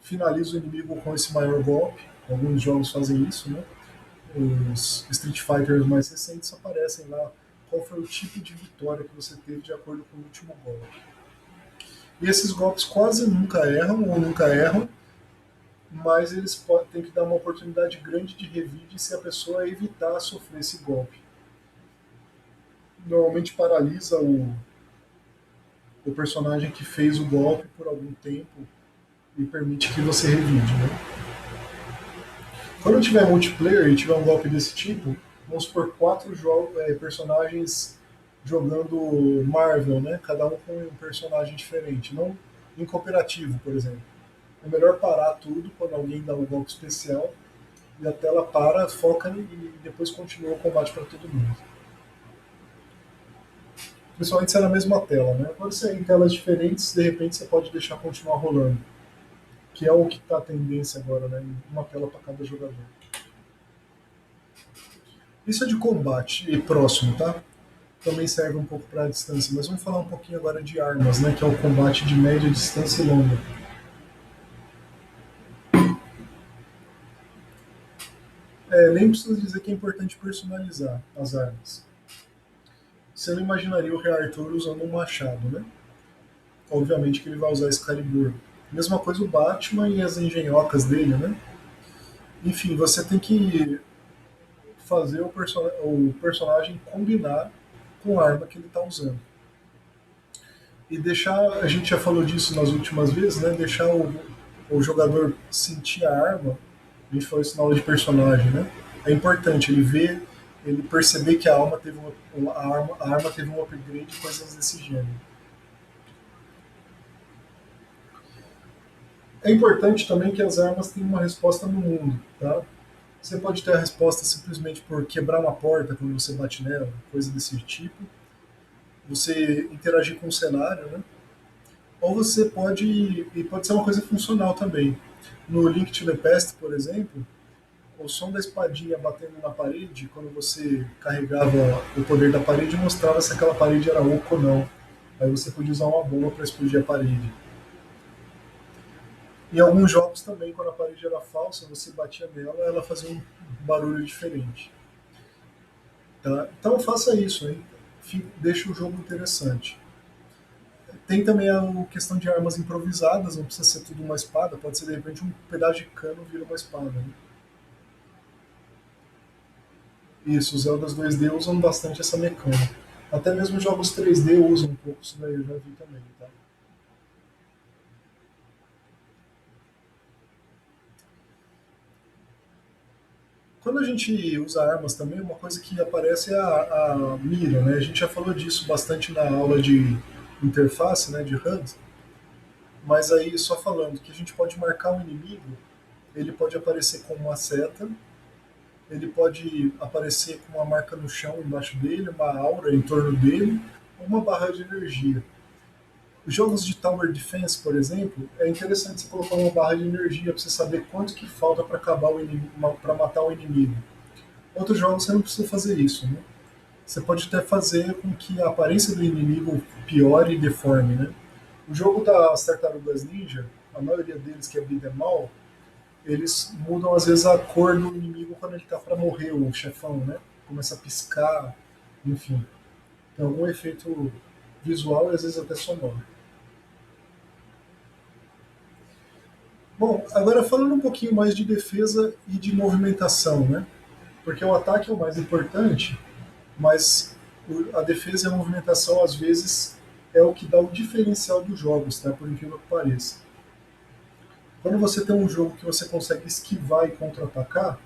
finaliza o inimigo com esse maior golpe. Alguns jogos fazem isso, né? Os Street Fighters mais recentes aparecem lá qual foi o tipo de vitória que você teve de acordo com o último golpe. E esses golpes quase nunca erram ou nunca erram, mas eles têm que dar uma oportunidade grande de revide se a pessoa evitar sofrer esse golpe. Normalmente paralisa o personagem que fez o golpe por algum tempo e permite que você revide, né? Quando tiver multiplayer e tiver um golpe desse tipo, vamos supor quatro personagens jogando Marvel, né? Cada um com um personagem diferente, não em cooperativo, por exemplo. É melhor parar tudo quando alguém dá um golpe especial e a tela para, foca e depois continua o combate para todo mundo. Principalmente se é na mesma tela, né? Quando você é em telas diferentes, de repente você pode deixar continuar rolando, que é o que está a tendência agora, né? Uma tela para cada jogador. Isso é de combate e próximo, tá? Também serve um pouco para a distância, mas vamos falar um pouquinho agora de armas, né? Que é o combate de média distância e longa. Nem precisa dizer que é importante personalizar as armas. Você não imaginaria o Rei Arthur usando um machado, né? Obviamente que ele vai usar Excalibur. Mesma coisa o Batman e as engenhocas dele, né? Enfim, você tem que fazer o personagem combinar com a arma que ele está usando. E deixar, a gente já falou disso nas últimas vezes, né? Deixar o jogador sentir a arma, a gente falou isso na aula de personagem, né? É importante ele ver, ele perceber que a arma teve um upgrade e coisas desse gênero. É importante também que as armas tenham uma resposta no mundo, tá? Você pode ter a resposta simplesmente por quebrar uma porta quando você bate nela, coisa desse tipo. Você interagir com o cenário, né? Ou você pode ser uma coisa funcional também. No Link to the Past, por exemplo, o som da espadinha batendo na parede, quando você carregava o poder da parede, mostrava se aquela parede era oca ou não. Aí você podia usar uma bomba para explodir a parede. Em alguns jogos também, quando a parede era falsa, você batia nela, ela fazia um barulho diferente. Tá? Então faça isso, hein? Deixa o jogo interessante. Tem também a questão de armas improvisadas, não precisa ser tudo uma espada, pode ser de repente um pedaço de cano vira uma espada. Né? Isso, os Zeldas 2D usam bastante essa mecânica. Até mesmo jogos 3D usam um pouco isso daí, eu já vi também. Tá? Quando a gente usa armas também, uma coisa que aparece é a mira. Né? A gente já falou disso bastante na aula de interface, né, de HUD, mas aí só falando que a gente pode marcar um inimigo, ele pode aparecer com uma seta, ele pode aparecer com uma marca no chão embaixo dele, uma aura em torno dele, ou uma barra de energia. Os jogos de Tower Defense, por exemplo, é interessante você colocar uma barra de energia para você saber quanto que falta para acabar o inimigo, para matar o inimigo. Outros jogos você não precisa fazer isso, né? Você pode até fazer com que a aparência do inimigo piore e deforme, né? O jogo das Tartarugas Ninja, a maioria deles que é beat'em all, eles mudam às vezes a cor do inimigo quando ele tá para morrer, o chefão, né? Começa a piscar, enfim. Tem algum efeito visual e às vezes até sonoro. Bom, agora falando um pouquinho mais de defesa e de movimentação, né? Porque o ataque é o mais importante, mas a defesa e a movimentação, às vezes, é o que dá o diferencial dos jogos, tá? Por incrível que pareça. Quando você tem um jogo que você consegue esquivar e contra-atacar,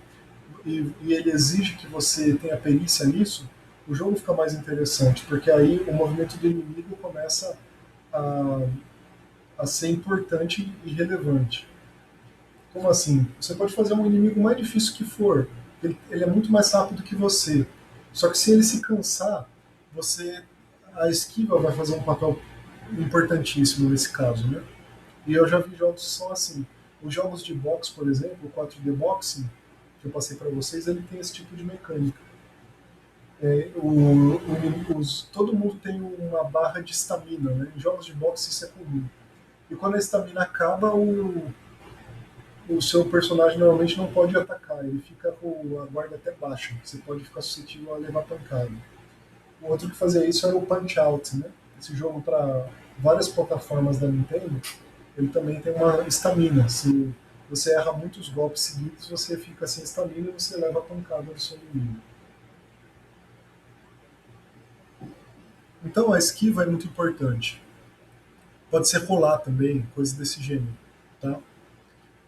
e ele exige que você tenha perícia nisso, o jogo fica mais interessante, porque aí o movimento do inimigo começa a, a ser importante e relevante. Como assim? Você pode fazer um inimigo mais difícil que for, ele é muito mais rápido que você. Só que se ele se cansar, você a esquiva vai fazer um papel importantíssimo nesse caso, né? E eu já vi jogos que são assim. Os jogos de boxe, por exemplo, o 4D Boxing, que eu passei para vocês, ele tem esse tipo de mecânica. Todo mundo tem uma barra de estamina, né? Em jogos de boxe isso é comum. E quando a estamina acaba, o seu personagem normalmente não pode atacar, ele fica com a guarda até baixa. Você pode ficar suscetível a levar pancada. O outro que fazia isso era o Punch Out, né? Esse jogo para várias plataformas da Nintendo, ele também tem uma estamina. Se você erra muitos golpes seguidos, você fica sem estamina e você leva a pancada do seu inimigo. Então a esquiva é muito importante. Pode ser rolar também, coisas desse gênero. Tá?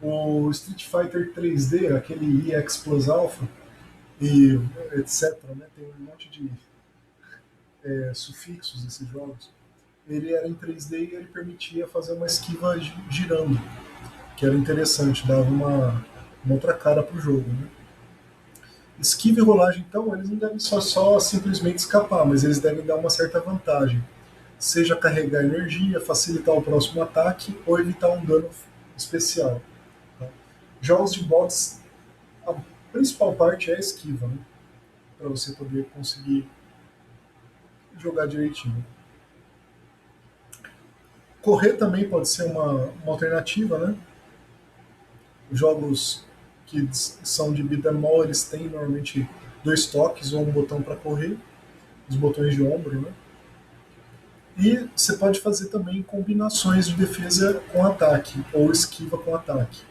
O Street Fighter 3D, aquele EX Plus Alpha, e etc., né? Tem um monte de sufixos nesses jogos. Ele era em 3D e ele permitia fazer uma esquiva girando, que era interessante, dava uma outra cara para o jogo. Né? Esquiva e rolagem, então, eles não devem só simplesmente escapar, mas eles devem dar uma certa vantagem. Seja carregar energia, facilitar o próximo ataque ou evitar um dano especial. Tá? Jogos de boxe, a principal parte é a esquiva, né? Para você poder conseguir jogar direitinho. Correr também pode ser uma alternativa, né? Jogos que são de beat'em all, eles têm normalmente dois toques ou um botão para correr, os botões de ombro, né? E você pode fazer também combinações de defesa com ataque, ou esquiva com ataque.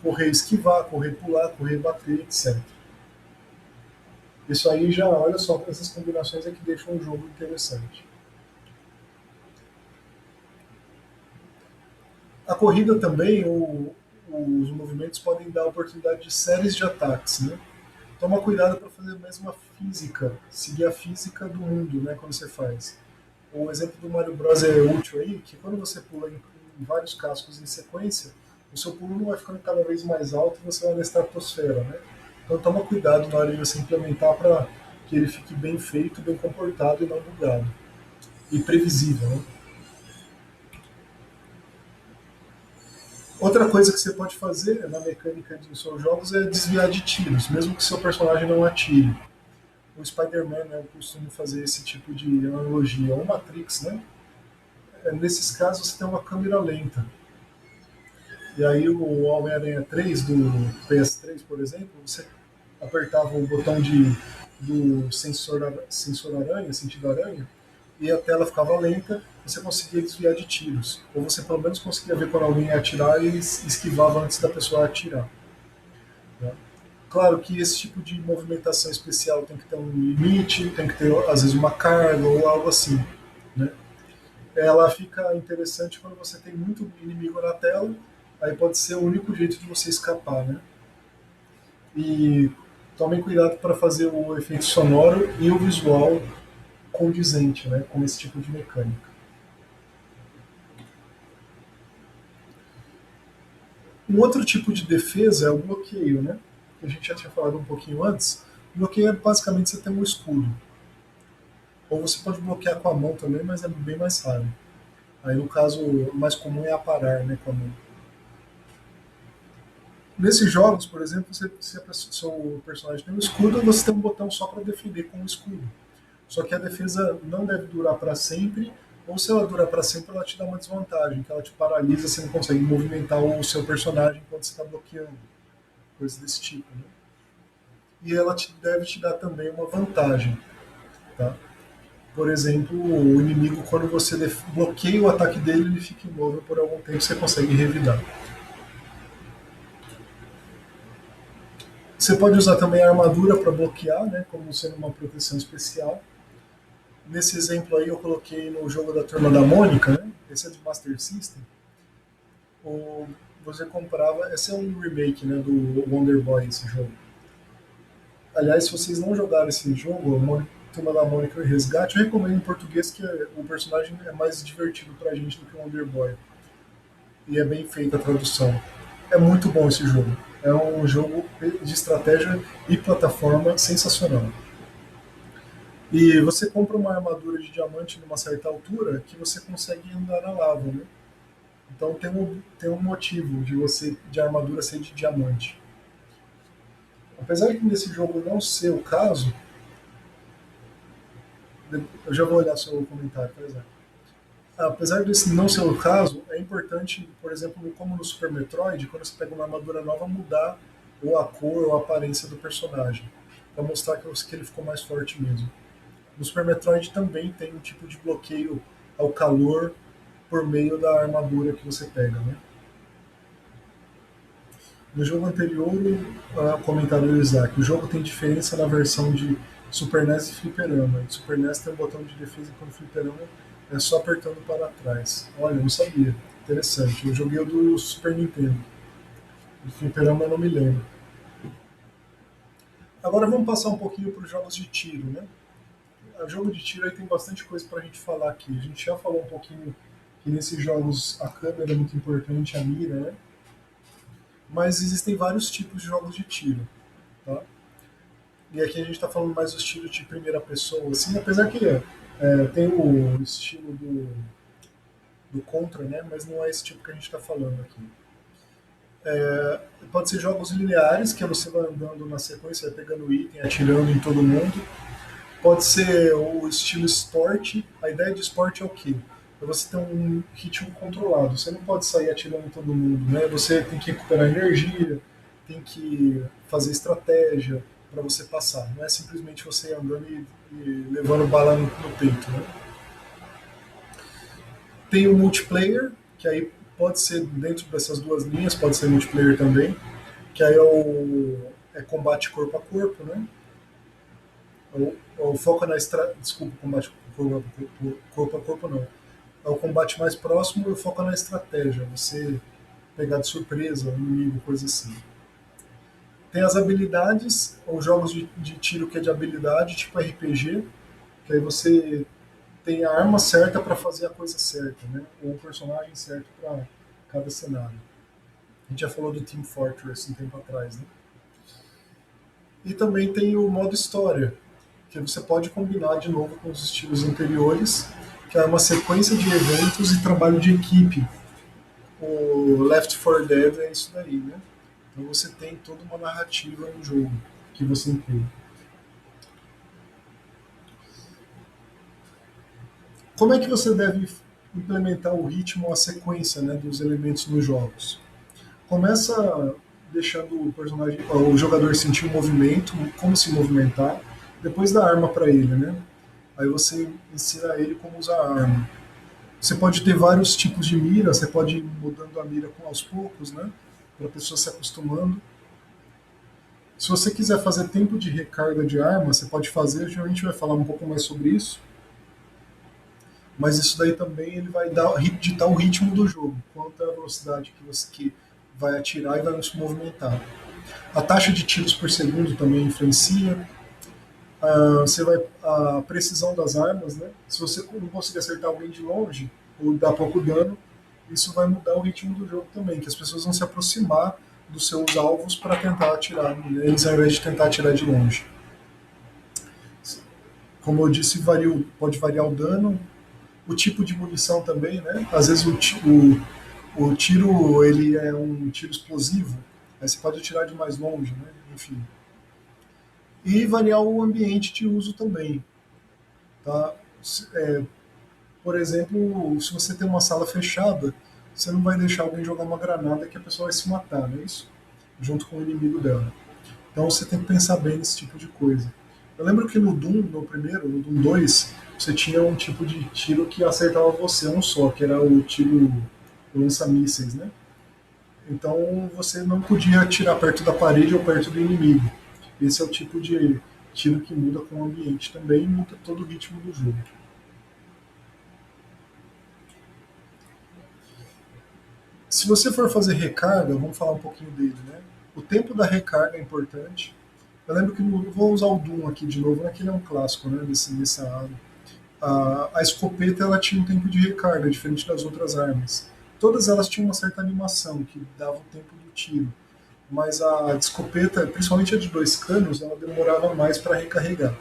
Correr esquivar, correr pular, correr bater, etc. Isso aí já, olha só, essas combinações é que deixam o jogo interessante. A corrida também, os movimentos podem dar oportunidade de séries de ataques, né? Toma cuidado para fazer a mesma física, seguir a física do mundo, né, quando você faz. O exemplo do Mario Bros é útil aí, que quando você pula em vários cascos em sequência, o seu pulo não vai ficando cada vez mais alto e você vai na estratosfera, né? Então toma cuidado na hora de você implementar para que ele fique bem feito, bem comportado e não bugado. E previsível, né? Outra coisa que você pode fazer na mecânica dos seus jogos é desviar de tiros, mesmo que seu personagem não atire. O Spider-Man, né, eu costumo fazer esse tipo de analogia. O Matrix, né? Nesses casos você tem uma câmera lenta. E aí o Homem-Aranha 3 do PS3, por exemplo, você apertava o botão do sensor aranha, sentido aranha, e a tela ficava lenta, você conseguia desviar de tiros. Ou você pelo menos conseguia ver quando alguém ia atirar e esquivava antes da pessoa atirar. Né? Claro que esse tipo de movimentação especial tem que ter um limite, tem que ter às vezes uma carga ou algo assim. Né? Ela fica interessante quando você tem muito inimigo na tela, aí pode ser o único jeito de você escapar. Né? E tomem cuidado para fazer o efeito sonoro e o visual condizente, né, com esse tipo de mecânica. Um outro tipo de defesa é o bloqueio, né, que a gente já tinha falado um pouquinho antes. O bloqueio é basicamente você ter um escudo. Ou você pode bloquear com a mão também, mas é bem mais raro. Aí no caso, o mais comum é aparar, né, com a mão. Nesses jogos, por exemplo, se a seu personagem tem um escudo, você tem um botão só para defender com o escudo. Só que a defesa não deve durar para sempre, ou se ela durar para sempre, ela te dá uma desvantagem, que ela te paralisa, você não consegue movimentar o seu personagem enquanto você está bloqueando, coisas desse tipo. Né? E ela deve te dar também uma vantagem. Tá? Por exemplo, o inimigo, quando você bloqueia o ataque dele, ele fica imóvel por algum tempo, você consegue revidar. Você pode usar também a armadura para bloquear, né, como sendo uma proteção especial. Nesse exemplo aí eu coloquei no jogo da Turma da Mônica, né? Esse é de Master System. O, você comprava, esse é um remake, né, do Wonder Boy, esse jogo. Aliás, se vocês não jogaram esse jogo, Turma da Mônica e o Resgate, eu recomendo em português que o personagem é mais divertido pra gente do que o Wonder Boy. E é bem feita a tradução. É muito bom esse jogo. É um jogo de estratégia e plataforma sensacional. E você compra uma armadura de diamante numa certa altura que você consegue andar na lava, né? Então tem um motivo de você de armadura ser de diamante. Apesar de nesse jogo não ser o caso, eu já vou olhar seu comentário, por exemplo. Apesar desse não ser o caso, é importante, por exemplo, como no Super Metroid, quando você pega uma armadura nova, mudar ou a cor ou a aparência do personagem, para mostrar que ele ficou mais forte mesmo. No Super Metroid também tem um tipo de bloqueio ao calor por meio da armadura que você pega, né? No jogo anterior, o comentário do Isaac, o jogo tem diferença na versão de Super NES e Fliperama. Em Super NES tem um botão de defesa enquanto Fliperama é só apertando para trás. Olha, eu não sabia. Interessante. Eu joguei o do Super Nintendo. Do Fliperama eu não me lembro. Agora vamos passar um pouquinho para os jogos de tiro, né? O jogo de tiro aí tem bastante coisa para a gente falar aqui. A gente já falou um pouquinho que nesses jogos a câmera é muito importante, a mira, né? Mas existem vários tipos de jogos de tiro, tá? E aqui a gente está falando mais do estilo de primeira pessoa, assim, apesar que tem o estilo do Contra, né? Mas não é esse tipo que a gente está falando aqui. Pode ser jogos lineares, que você vai andando na sequência, vai pegando item, atirando em todo mundo. Pode ser o estilo esporte. A ideia de esporte é o quê? É você ter um ritmo controlado. Você não pode sair atirando em todo mundo, né? Você tem que recuperar energia, tem que fazer estratégia para você passar. Não é simplesmente você andando e levando bala no peito, né? Tem o multiplayer, que aí pode ser dentro dessas duas linhas, pode ser multiplayer também, que aí é combate corpo a corpo, né? O foco é na desculpa, combate corpo a corpo não. É o combate mais próximo e o foco é na estratégia, você pegar de surpresa o inimigo, coisa assim. Tem as habilidades, ou jogos de tiro que é de habilidade, tipo RPG, que aí você tem a arma certa para fazer a coisa certa, né? Ou o personagem certo para cada cenário. A gente já falou do Team Fortress um tempo atrás, né? E também tem o modo história, que você pode combinar de novo com os estilos anteriores, que é uma sequência de eventos e trabalho de equipe. O Left 4 Dead é isso daí, né? Então você tem toda uma narrativa no jogo que você inclui. Como é que você deve implementar o ritmo, a sequência, né, dos elementos nos jogos? Começa deixando o personagem, o jogador sentir o movimento, como se movimentar, depois dá a arma para ele, né? Aí você ensina ele como usar a arma. Você pode ter vários tipos de mira, você pode ir mudando a mira aos poucos, né? Para a pessoa se acostumando. Se você quiser fazer tempo de recarga de arma, você pode fazer, a gente vai falar um pouco mais sobre isso, mas isso daí também ele vai ditar o ritmo do jogo, quanto a velocidade que você vai atirar e vai se movimentar. A taxa de tiros por segundo também influencia. Você vai a precisão das armas, né? Se você não conseguir acertar alguém de longe ou dar pouco dano, isso vai mudar o ritmo do jogo também, que as pessoas vão se aproximar dos seus alvos para tentar atirar neles ao invés de tentar atirar de longe. Como eu disse, pode variar o dano, o tipo de munição também, né? Às vezes o tiro ele é um tiro explosivo, aí você pode atirar de mais longe, né? Enfim. E variar o ambiente de uso também, tá? Por exemplo, se você tem uma sala fechada, você não vai deixar alguém jogar uma granada que a pessoa vai se matar, não é isso? Junto com o inimigo dela. Então você tem que pensar bem nesse tipo de coisa. Eu lembro que no Doom, no primeiro, no Doom 2, você tinha um tipo de tiro que acertava você um só, que era o tiro lança-mísseis, né? Então você não podia atirar perto da parede ou perto do inimigo. Esse é o tipo de tiro que muda com o ambiente também e muda todo o ritmo do jogo. Se você for fazer recarga, vamos falar um pouquinho dele, né? O tempo da recarga é importante. Eu lembro que vou usar o Doom aqui de novo, né, que ele é um clássico, né, nessa área. A escopeta ela tinha um tempo de recarga, diferente das outras armas. Todas elas tinham uma certa animação que dava o tempo do tiro, mas a de escopeta, principalmente a de dois canos, ela demorava mais para recarregar.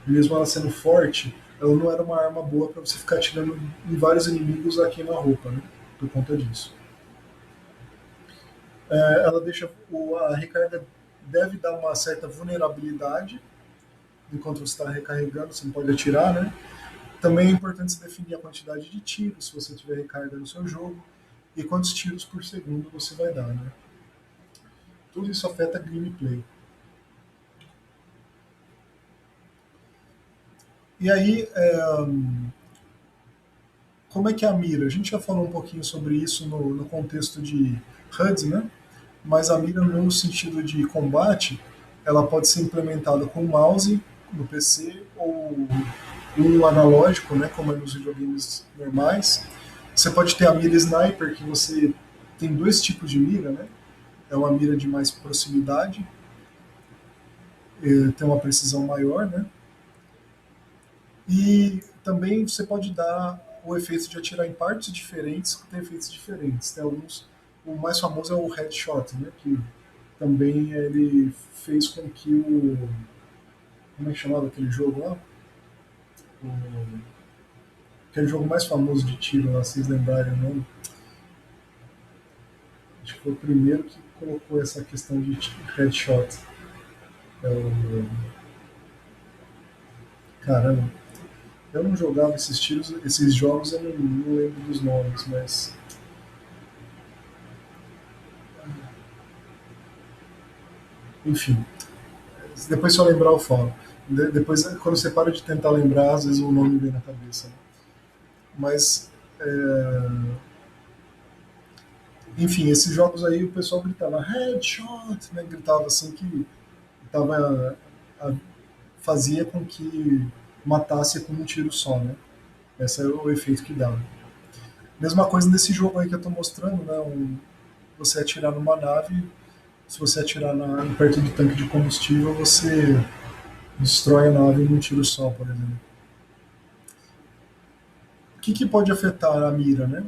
Mesmo ela sendo forte, ela não era uma arma boa para você ficar atirando em vários inimigos aqui na roupa, né? Por conta disso. Ela deixa a recarga deve dar uma certa vulnerabilidade enquanto você está recarregando, você não pode atirar, né? Também é importante se definir a quantidade de tiros, se você tiver recarga no seu jogo, e quantos tiros por segundo você vai dar, né? Tudo isso afeta a gameplay. E aí, como é que é a mira? A gente já falou um pouquinho sobre isso no contexto de HUD, né? Mas a mira no sentido de combate, ela pode ser implementada com mouse no PC ou um analógico, né, como é nos videogames normais. Você pode ter a mira sniper, que você tem dois tipos de mira, né? É uma mira de mais proximidade, tem uma precisão maior, né? E também você pode dar o efeito de atirar em partes diferentes, que tem efeitos diferentes. Tem alguns, o mais famoso é o headshot, né? Que também ele fez com que o, como é que chamava aquele jogo lá? O, aquele jogo mais famoso de tiro lá, vocês lembrarem o nome? Acho que foi o primeiro que colocou essa questão de headshot. É o, caramba, eu não jogava esses tiros, esses jogos, eu não lembro dos nomes, mas enfim, depois se eu lembrar eu falo. Depois, quando você para de tentar lembrar, às vezes o nome vem na cabeça. Né? Mas, enfim, esses jogos aí o pessoal gritava headshot, né? Gritava assim que tava, a- fazia com que matasse com um tiro só, né? Esse é o efeito que dava. Mesma coisa nesse jogo aí que eu tô mostrando, né? Você atirar numa nave, se você atirar perto do tanque de combustível, você destrói a nave num tiro só, por exemplo. O que pode afetar a mira, né?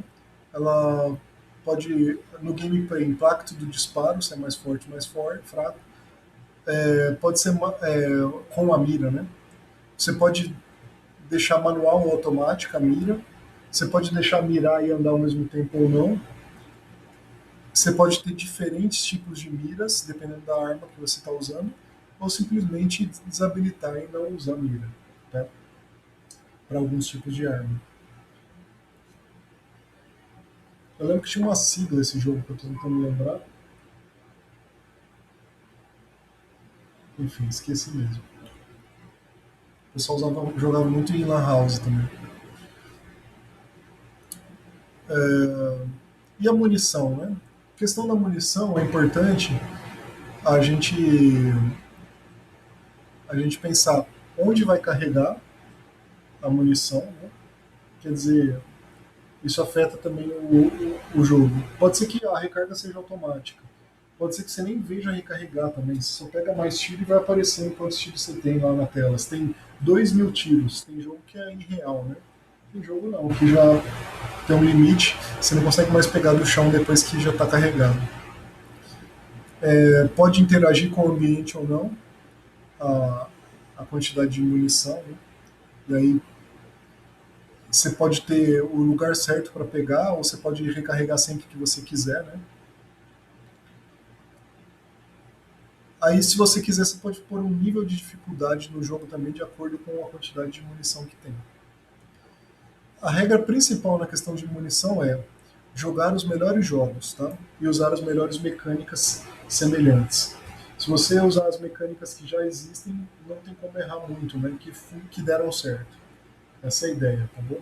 Ela pode, no gameplay, impacto do disparo, se é mais forte, mais forte, fraco. Pode ser com a mira, né? Você pode deixar manual ou automática a mira. Você pode deixar mirar e andar ao mesmo tempo ou não. Você pode ter diferentes tipos de miras, dependendo da arma que você está usando, ou simplesmente desabilitar e não usar mira, tá? Para alguns tipos de arma. Eu lembro que tinha uma sigla esse jogo que eu estou tentando lembrar. Enfim, esqueci mesmo. O pessoal jogava muito em Lan House também. E a munição, né? A questão da munição é importante a gente, a gente pensar onde vai carregar a munição, né? Quer dizer, isso afeta também o jogo. Pode ser que a recarga seja automática. Pode ser que você nem veja recarregar também. Você só pega mais tiro e vai aparecendo quantos tiros você tem lá na tela. Você tem 2.000 tiros. Tem jogo que é irreal, né? Tem jogo não, que já tem um limite. Você não consegue mais pegar do chão depois que já está carregado. Pode interagir com o ambiente ou não, a, a quantidade de munição. Né? E aí você pode ter o lugar certo para pegar, ou você pode recarregar sempre que você quiser. Né? Aí, se você quiser, você pode pôr um nível de dificuldade no jogo também, de acordo com a quantidade de munição que tem. A regra principal na questão de munição é jogar os melhores jogos, tá? E usar as melhores mecânicas semelhantes. Se você usar as mecânicas que já existem, não tem como errar muito, né? Que deram certo. Essa é a ideia, tá bom?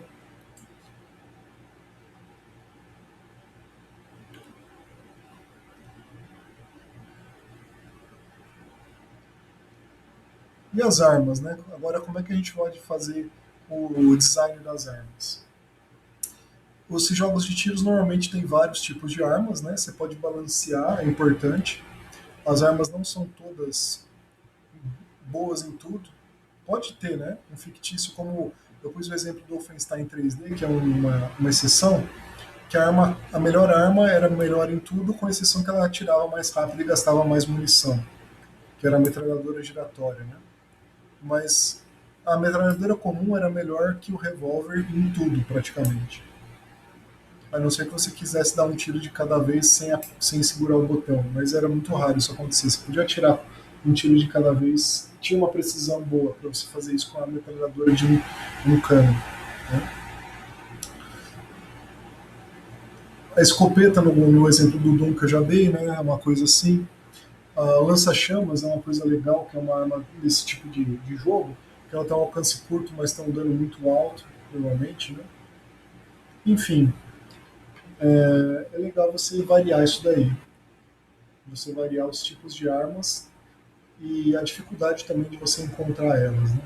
E as armas, né? Agora, como é que a gente pode fazer o design das armas? Os jogos de tiros normalmente têm vários tipos de armas, né? Você pode balancear, é importante. As armas não são todas boas em tudo. Pode ter, né? Um fictício, como eu pus o exemplo do Wolfenstein 3D, que é uma exceção, que a melhor arma era melhor em tudo, com exceção que ela atirava mais rápido e gastava mais munição, que era a metralhadora giratória, né? Mas a metralhadora comum era melhor que o revólver em tudo, praticamente. A não ser que você quisesse dar um tiro de cada vez sem segurar o botão, mas era muito raro isso acontecer. Você podia atirar um tiro de cada vez, tinha uma precisão boa para você fazer isso com a metralhadora de um cano. Né? A escopeta, no exemplo do Doom que eu já dei, né, é uma coisa assim. A lança-chamas é uma coisa legal, que é uma arma desse tipo de jogo, que ela tem um alcance curto, mas tem um dano muito alto, normalmente. Né? Enfim, é legal você variar isso daí. Você variar os tipos de armas e a dificuldade também de você encontrar elas. Né?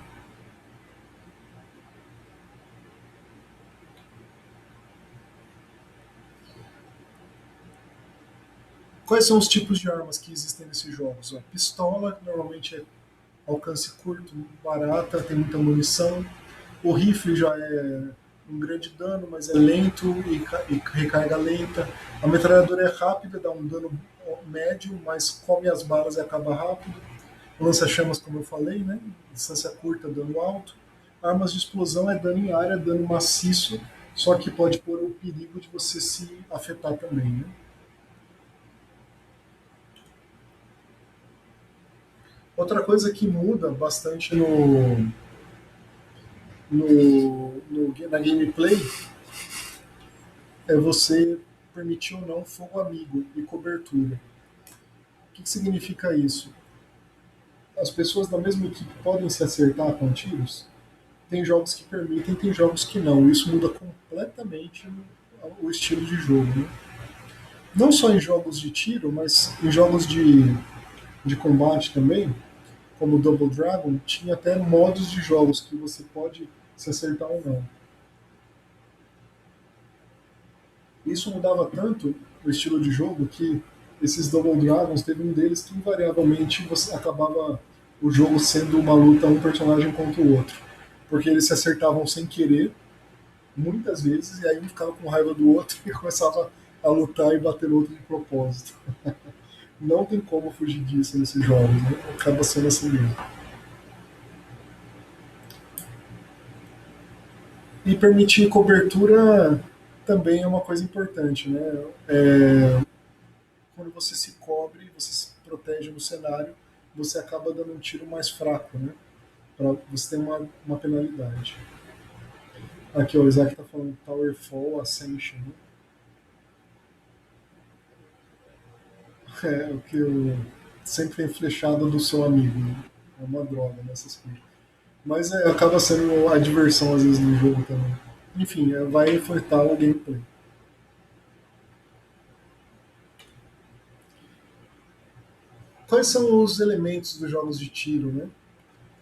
Quais são os tipos de armas que existem nesses jogos? A pistola, que normalmente é alcance curto, barata, tem muita munição. O rifle já é um grande dano, mas é lento e recarga lenta. A metralhadora é rápida, dá um dano médio, mas come as balas e acaba rápido. O lança-chamas, como eu falei, né? Distância curta, dano alto. Armas de explosão é dano em área, dano maciço, só que pode pôr o perigo de você se afetar também. Né? Outra coisa que muda bastante na gameplay é você permitir ou não fogo amigo e cobertura. O que significa isso? As pessoas da mesma equipe podem se acertar com tiros? Tem jogos que permitem, tem jogos que não. Isso muda completamente o estilo de jogo. Né? Não só em jogos de tiro, mas em jogos de combate também, como Double Dragon, tinha até modos de jogos que você pode se acertar ou não. Isso mudava tanto o estilo de jogo que esses Double Dragons, teve um deles que invariavelmente você acabava o jogo sendo uma luta um personagem contra o outro. Porque eles se acertavam sem querer, muitas vezes, e aí um ficava com raiva do outro e começava a lutar e bater no outro de propósito. Não tem como fugir disso nesses jogos, né? Acaba sendo assim mesmo. E permitir cobertura também é uma coisa importante, né? Quando você se cobre, você se protege no cenário, você acaba dando um tiro mais fraco, né? Para você ter uma penalidade. Aqui, ó, o Isaac tá falando Towerfall Ascension. Né? É o que eu sempre tem flechada do seu amigo. Né? É uma droga nessas coisas. Mas acaba sendo a diversão às vezes no jogo também. Enfim, vai enfrentar o gameplay. Quais são os elementos dos jogos de tiro, né?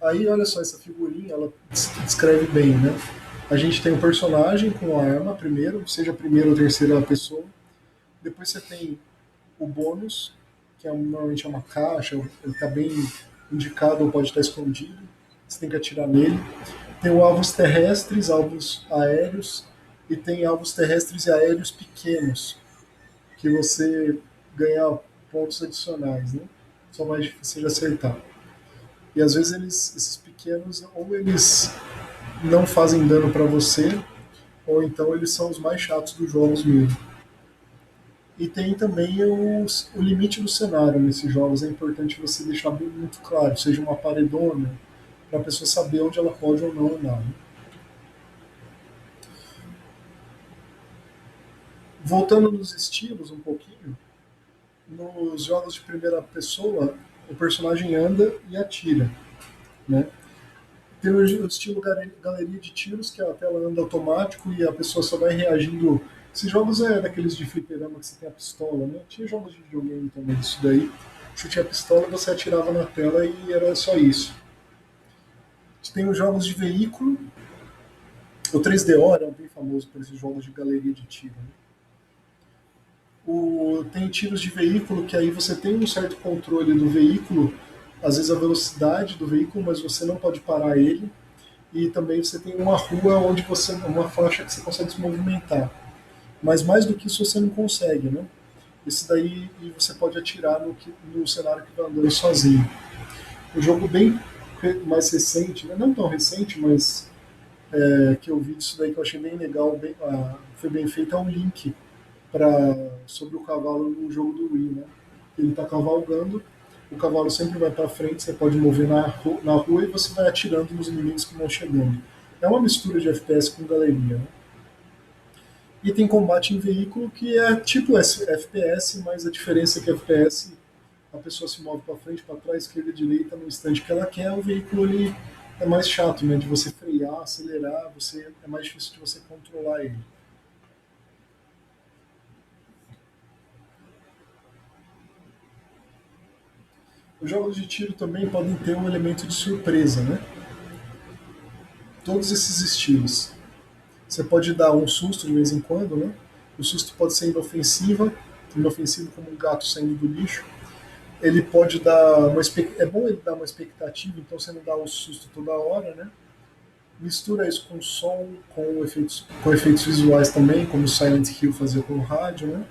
Aí, olha só, essa figurinha, ela descreve bem, né? A gente tem um personagem com a arma, primeiro, seja a primeira ou terceira pessoa. Depois você tem o bônus, que normalmente é uma caixa, ele está bem indicado ou pode estar escondido. Você tem que atirar nele. Tem o alvos terrestres, alvos aéreos, e tem alvos terrestres e aéreos pequenos, que você ganha pontos adicionais, né? São mais difíceis de acertar. E às vezes esses pequenos, ou eles não fazem dano para você, ou então eles são os mais chatos dos jogos mesmo. E tem também o limite do cenário nesses jogos. É importante você deixar bem muito claro, seja uma paredona, para a pessoa saber onde ela pode ou não andar. Né? Voltando nos estilos um pouquinho, nos jogos de primeira pessoa, o personagem anda e atira. Né? Tem o estilo galeria de tiros, que a tela anda automático e a pessoa só vai reagindo. Esses jogos é daqueles de fliperama que você tem a pistola, né? Tinha jogos de videogame também disso daí. Você tinha a pistola, você atirava na tela e era só isso. Tem os jogos de veículo, o 3DO é bem famoso por esses jogos de galeria de tiro. Né? Tem tiros de veículo que aí você tem um certo controle do veículo, às vezes a velocidade do veículo, mas você não pode parar ele. E também você tem uma rua onde você, uma faixa que você consegue se movimentar. Mas mais do que isso você não consegue, né? Esse daí e você pode atirar no cenário que vai andando sozinho. Um jogo bem mais recente, né? Não tão recente, mas que eu vi disso daí que eu achei bem legal, foi bem feito, é um link sobre o cavalo no jogo do Wii, né? Ele está cavalgando, o cavalo sempre vai para frente, você pode mover na rua e você vai atirando nos inimigos que vão chegando. É uma mistura de FPS com galeria, né? E tem combate em veículo que é tipo FPS, mas a diferença é que FPS a pessoa se move para frente, para trás, esquerda, direita no instante que ela quer. O veículo ele é mais chato, né? De você frear, acelerar, é mais difícil de você controlar ele. Os jogos de tiro também podem ter um elemento de surpresa, né? Todos esses estilos. Você pode dar um susto de vez em quando, né? O susto pode ser inofensivo como um gato saindo do lixo. Ele pode dar é bom ele dar uma expectativa, então você não dá o susto toda hora, né? Mistura isso com som, com efeitos visuais também, como o Silent Hill fazia com o rádio, né?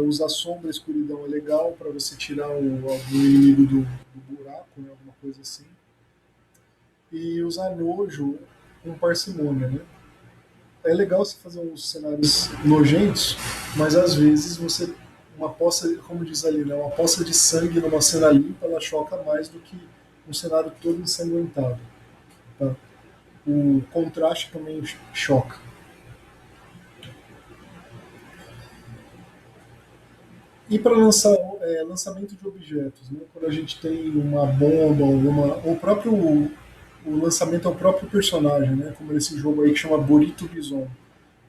Usar sombra, escuridão é legal para você tirar algum inimigo do buraco, né? Alguma coisa assim. E usar nojo com parcimônia, né? É legal você fazer uns cenários nojentos, mas às vezes uma poça, como diz ali, né? Uma poça de sangue numa cena limpa, ela choca mais do que um cenário todo ensanguentado. Tá? O contraste também choca. E para lançamento de objetos, né? Quando a gente tem uma bomba, o próprio o lançamento ao próprio personagem, né? Como esse jogo aí que chama Burrito Bison.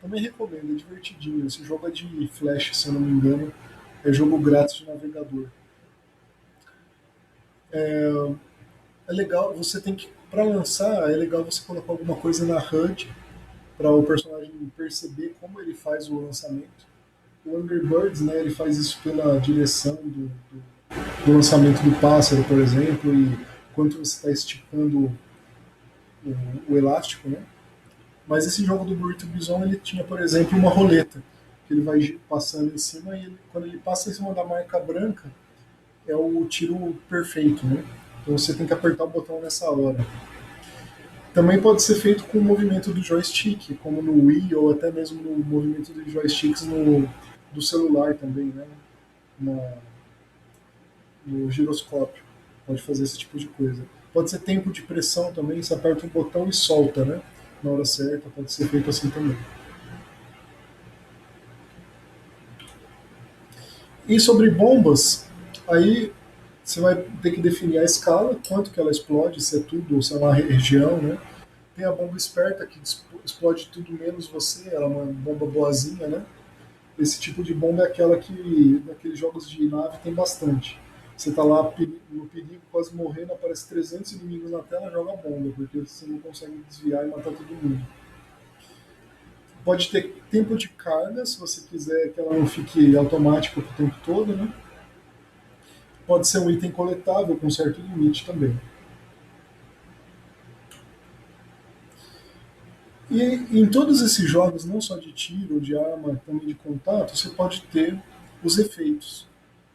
Também recomendo, é divertidinho. Esse jogo é de flash, se eu não me engano. É jogo grátis de navegador. É legal, você tem que, para lançar, é legal você colocar alguma coisa na HUD para o personagem perceber como ele faz o lançamento. O Angry Birds, né, ele faz isso pela direção do lançamento do pássaro, por exemplo, e quanto você está esticando o elástico, né? Mas esse jogo do Burrito Bison, ele tinha, por exemplo, uma roleta, que ele vai passando em cima e quando ele passa em cima da marca branca, é o tiro perfeito, né? Então você tem que apertar o botão nessa hora. Também pode ser feito com o movimento do joystick, como no Wii ou até mesmo no movimento dos joysticks do celular também, né? Na, no giroscópio. Pode fazer esse tipo de coisa. Pode ser tempo de pressão também, você aperta um botão e solta, né? Na hora certa, pode ser feito assim também. E sobre bombas, aí você vai ter que definir a escala, quanto que ela explode, se é tudo ou se é uma região, né? Tem a bomba esperta que explode tudo menos você, ela é uma bomba boazinha, né? Esse tipo de bomba é aquela que naqueles jogos de nave tem bastante. Você tá lá no perigo, quase morrendo, aparece 300 inimigos na tela, joga a bomba, porque você não consegue desviar e matar todo mundo. Pode ter tempo de carga, se você quiser que ela não fique automática o tempo todo, né? Pode ser um item coletável com certo limite também. E em todos esses jogos, não só de tiro, de arma, também de contato, você pode ter os efeitos.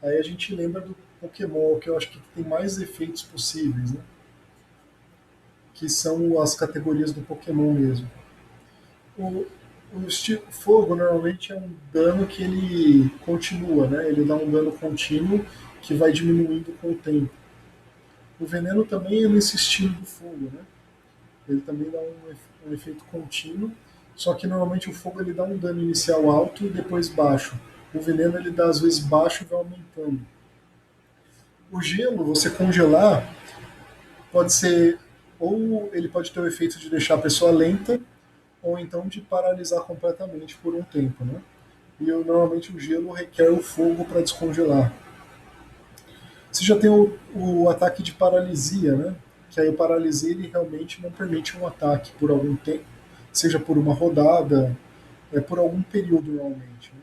Aí a gente lembra do Pokémon, que eu acho que tem mais efeitos possíveis, né? Que são as categorias do Pokémon mesmo. O, o fogo normalmente é um dano que ele continua, né? Ele dá um dano contínuo que vai diminuindo com o tempo. O veneno também é nesse estilo do fogo, né? Ele também dá um efeito contínuo, só que normalmente o fogo ele dá um dano inicial alto e depois baixo. O veneno ele dá às vezes baixo e vai aumentando. O gelo, você congelar, pode ser ou ele pode ter o efeito de deixar a pessoa lenta ou então de paralisar completamente por um tempo, né? Normalmente o gelo requer o fogo para descongelar. Você já tem o ataque de paralisia, né? que aí o paralisia ele realmente não permite um ataque por algum tempo, seja por uma rodada, por algum período normalmente. Né?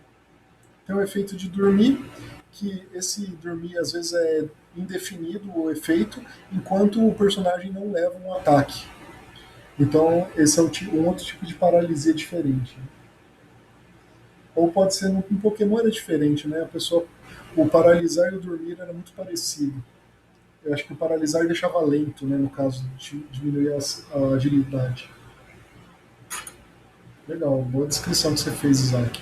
Tem o efeito de dormir, que esse dormir às vezes é indefinido o efeito, enquanto o personagem não leva um ataque. Então esse é um outro tipo de paralisia diferente. Ou pode ser no Pokémon era diferente, né? A pessoa, o paralisar e o dormir era muito parecido. Eu acho que o paralisar deixava lento, né? No caso, de diminuir a agilidade. Legal, boa descrição que você fez, Isaac.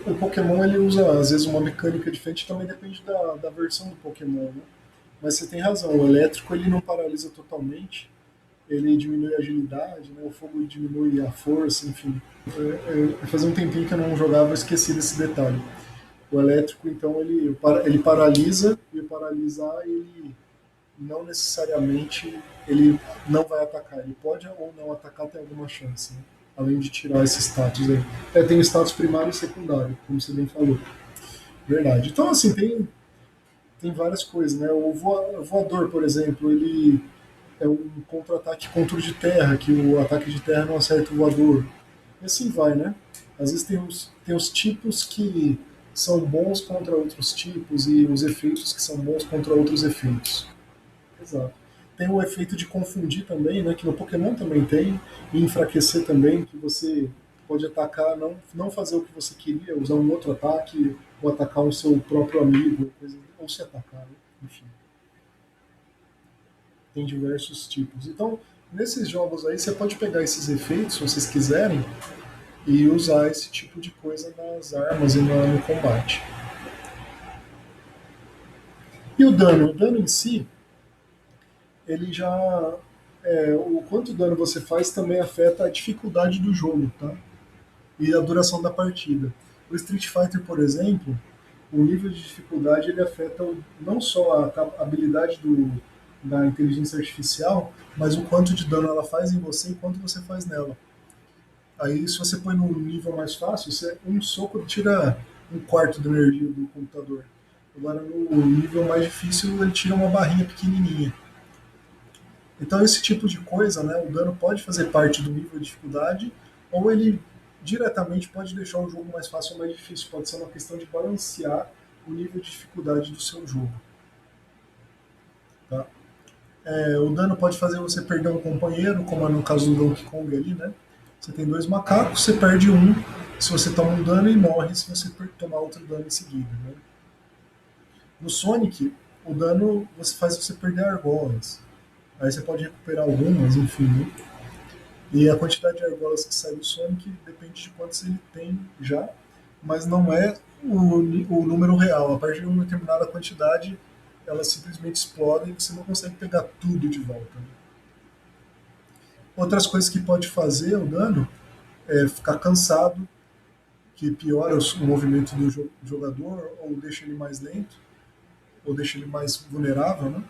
O Pokémon ele usa às vezes uma mecânica diferente, também depende da versão do Pokémon, né? Mas você tem razão, o elétrico ele não paralisa totalmente, ele diminui a agilidade, né? O fogo diminui a força, enfim. Fazia um tempinho que eu não jogava, eu esqueci desse detalhe. O elétrico, então, ele paralisa, e o paralisar, ele não necessariamente ele não vai atacar. Ele pode ou não atacar, tem alguma chance, né? Além de tirar esse status aí. Tem o status primário e secundário, como você bem falou. Verdade. Então, assim, tem várias coisas, né? O voador, por exemplo, ele é um contra-ataque contra o de terra, que o ataque de terra não acerta o voador. E assim vai, né? Às vezes tem os tipos que são bons contra outros tipos e os efeitos que são bons contra outros efeitos. Exato. Tem o efeito de confundir também, né? Que no Pokémon também tem, e enfraquecer também, que você pode atacar, não fazer o que você queria, usar um outro ataque, ou atacar o seu próprio amigo, ou se atacar, né? Enfim, tem diversos tipos. Então, nesses jogos aí, você pode pegar esses efeitos, se vocês quiserem, e usar esse tipo de coisa nas armas e no combate. E o dano? O dano em si, ele já. O quanto dano você faz também afeta a dificuldade do jogo, tá? E a duração da partida. O Street Fighter, por exemplo, o nível de dificuldade ele afeta não só a habilidade da inteligência artificial, mas o quanto de dano ela faz em você e quanto você faz nela. Aí, se você põe no nível mais fácil, um soco tira um quarto da energia do computador. Agora, no nível mais difícil, ele tira uma barrinha pequenininha. Então, esse tipo de coisa, né, o dano pode fazer parte do nível de dificuldade, ou ele diretamente pode deixar o jogo mais fácil ou mais difícil. Pode ser uma questão de balancear o nível de dificuldade do seu jogo. Tá? O dano pode fazer você perder um companheiro, como é no caso do Donkey Kong ali, né? Você tem dois macacos, você perde um se você toma um dano e morre se você tomar outro dano em seguida. Né? No Sonic, o dano faz você perder argolas. Aí você pode recuperar algumas, enfim. Né? E a quantidade de argolas que sai do Sonic depende de quantos ele tem já, mas não é o número real. A partir de uma determinada quantidade, elas simplesmente explodem e você não consegue pegar tudo de volta. Né? Outras coisas que pode fazer o dano é ficar cansado, que piora o movimento do jogador, ou deixa ele mais lento, ou deixa ele mais vulnerável, né?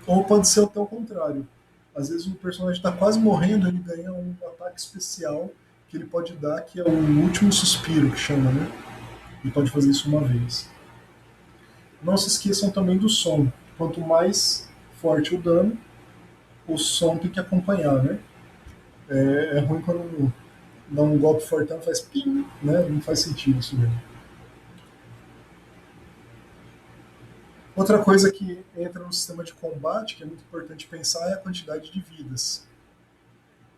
Ou pode ser até o contrário. Às vezes o personagem está quase morrendo, ele ganha um ataque especial que ele pode dar, que é o último suspiro, que chama, né? Ele pode fazer isso uma vez. Não se esqueçam também do som. Quanto mais forte o dano, o som tem que acompanhar, né? É ruim quando dá um golpe fortão, faz pim, né? Não faz sentido isso mesmo. Outra coisa que entra no sistema de combate, que é muito importante pensar, é a quantidade de vidas.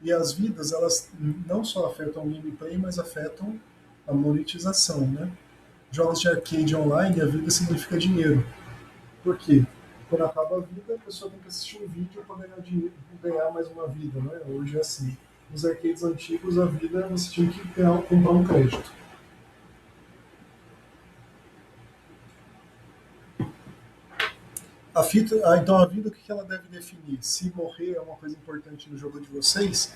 E as vidas, elas não só afetam o gameplay, mas afetam a monetização, né? Jogos de arcade online, a vida significa dinheiro. Por quê? Quando acaba a vida, a pessoa tem que assistir um vídeo para ganhar dinheiro, ganhar mais uma vida, né? Hoje é assim. Nos arcades antigos, a vida você tinha que comprar um crédito. Então a vida, o que ela deve definir? Se morrer é uma coisa importante no jogo de vocês,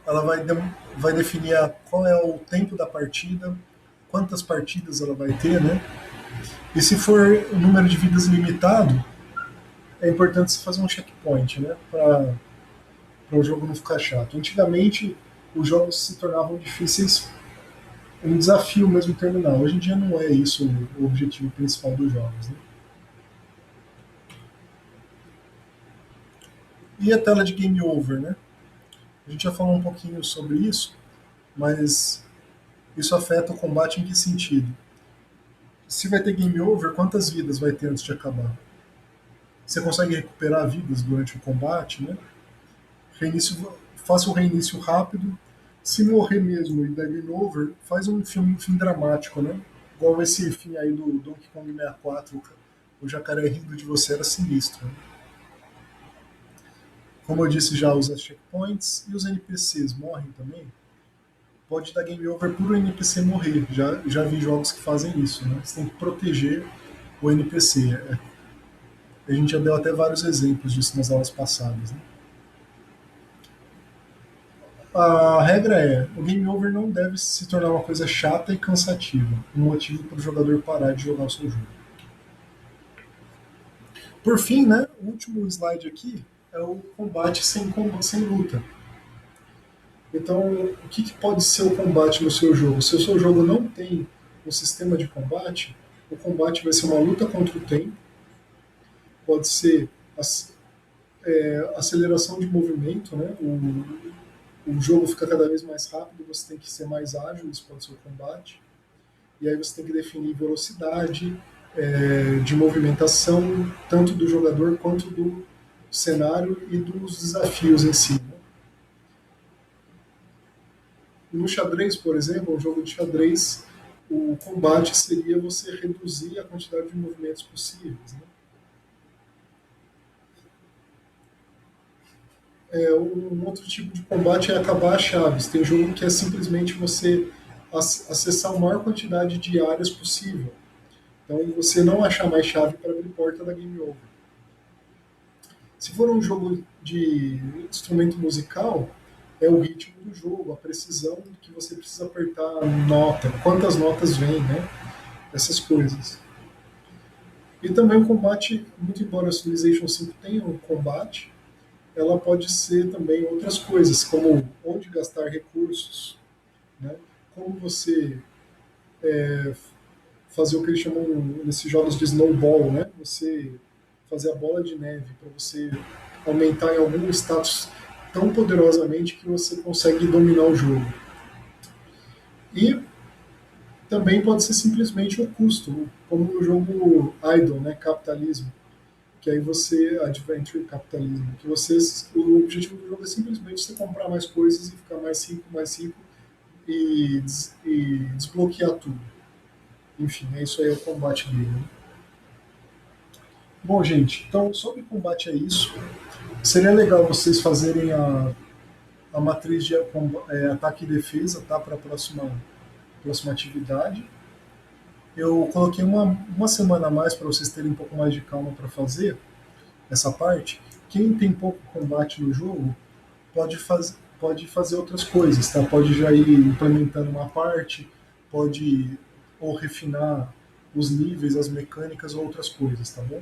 ela vai definir qual é o tempo da partida, quantas partidas ela vai ter, né? E se for o número de vidas limitado, é importante você fazer um checkpoint, né? Para o jogo não ficar chato. Antigamente, os jogos se tornavam difíceis, um desafio mesmo terminar. Hoje em dia não é isso o objetivo principal dos jogos, né? E a tela de game over, né? A gente já falou um pouquinho sobre isso, mas isso afeta o combate em que sentido? Se vai ter game over, quantas vidas vai ter antes de acabar? Você consegue recuperar vidas durante o combate, né? Reinício, faça um reinício rápido. Se morrer mesmo e der game over, faz um fim dramático, né? Igual esse fim aí do Donkey Kong 64, o jacaré rindo de você era sinistro. Né? Como eu disse já, os checkpoints e os NPCs morrem também. Pode dar game over por o NPC morrer. Já vi jogos que fazem isso, né? Você tem que proteger o NPC. A gente já deu até vários exemplos disso nas aulas passadas. Né? A regra é, o game over não deve se tornar uma coisa chata e cansativa, um motivo para o jogador parar de jogar o seu jogo. Por fim, né, o último slide aqui é o combate sem luta. Então, o que pode ser o combate no seu jogo? Se o seu jogo não tem um sistema de combate, o combate vai ser uma luta contra o tempo, pode ser aceleração de movimento, né? O jogo fica cada vez mais rápido, você tem que ser mais ágil, isso pode ser o combate. E aí você tem que definir velocidade de movimentação, tanto do jogador quanto do cenário e dos desafios em si. Né? No xadrez, por exemplo, um jogo de xadrez, o combate seria você reduzir a quantidade de movimentos possíveis. Né? Um outro tipo de combate é acabar as chaves. Tem jogo que é simplesmente você acessar a maior quantidade de áreas possível. Então você não achar mais chave para abrir porta da game over. Se for um jogo de instrumento musical, é o ritmo do jogo, a precisão que você precisa apertar nota, quantas notas vêm, né? Essas coisas. E também o combate, muito embora a Civilization 5 tenha um combate, ela pode ser também outras coisas, como onde gastar recursos, né? Como você fazer o que eles chamam nesses jogos de snowball, né? Você fazer a bola de neve para você aumentar em algum status tão poderosamente que você consegue dominar o jogo. E também pode ser simplesmente o custo, como no jogo Idle, né? Capitalismo, que aí você adventure capitalismo, que você o objetivo do jogo é simplesmente você comprar mais coisas e ficar mais rico e desbloquear tudo. Enfim, é isso aí é o combate dele. Né? Bom, gente, então sobre combate é isso. Seria legal vocês fazerem a matriz de ataque e defesa, tá? Para a próxima atividade. Eu coloquei uma semana a mais para vocês terem um pouco mais de calma para fazer essa parte. Quem tem pouco combate no jogo pode fazer outras coisas, tá? Pode já ir implementando uma parte, pode ou refinar os níveis, as mecânicas ou outras coisas, tá bom?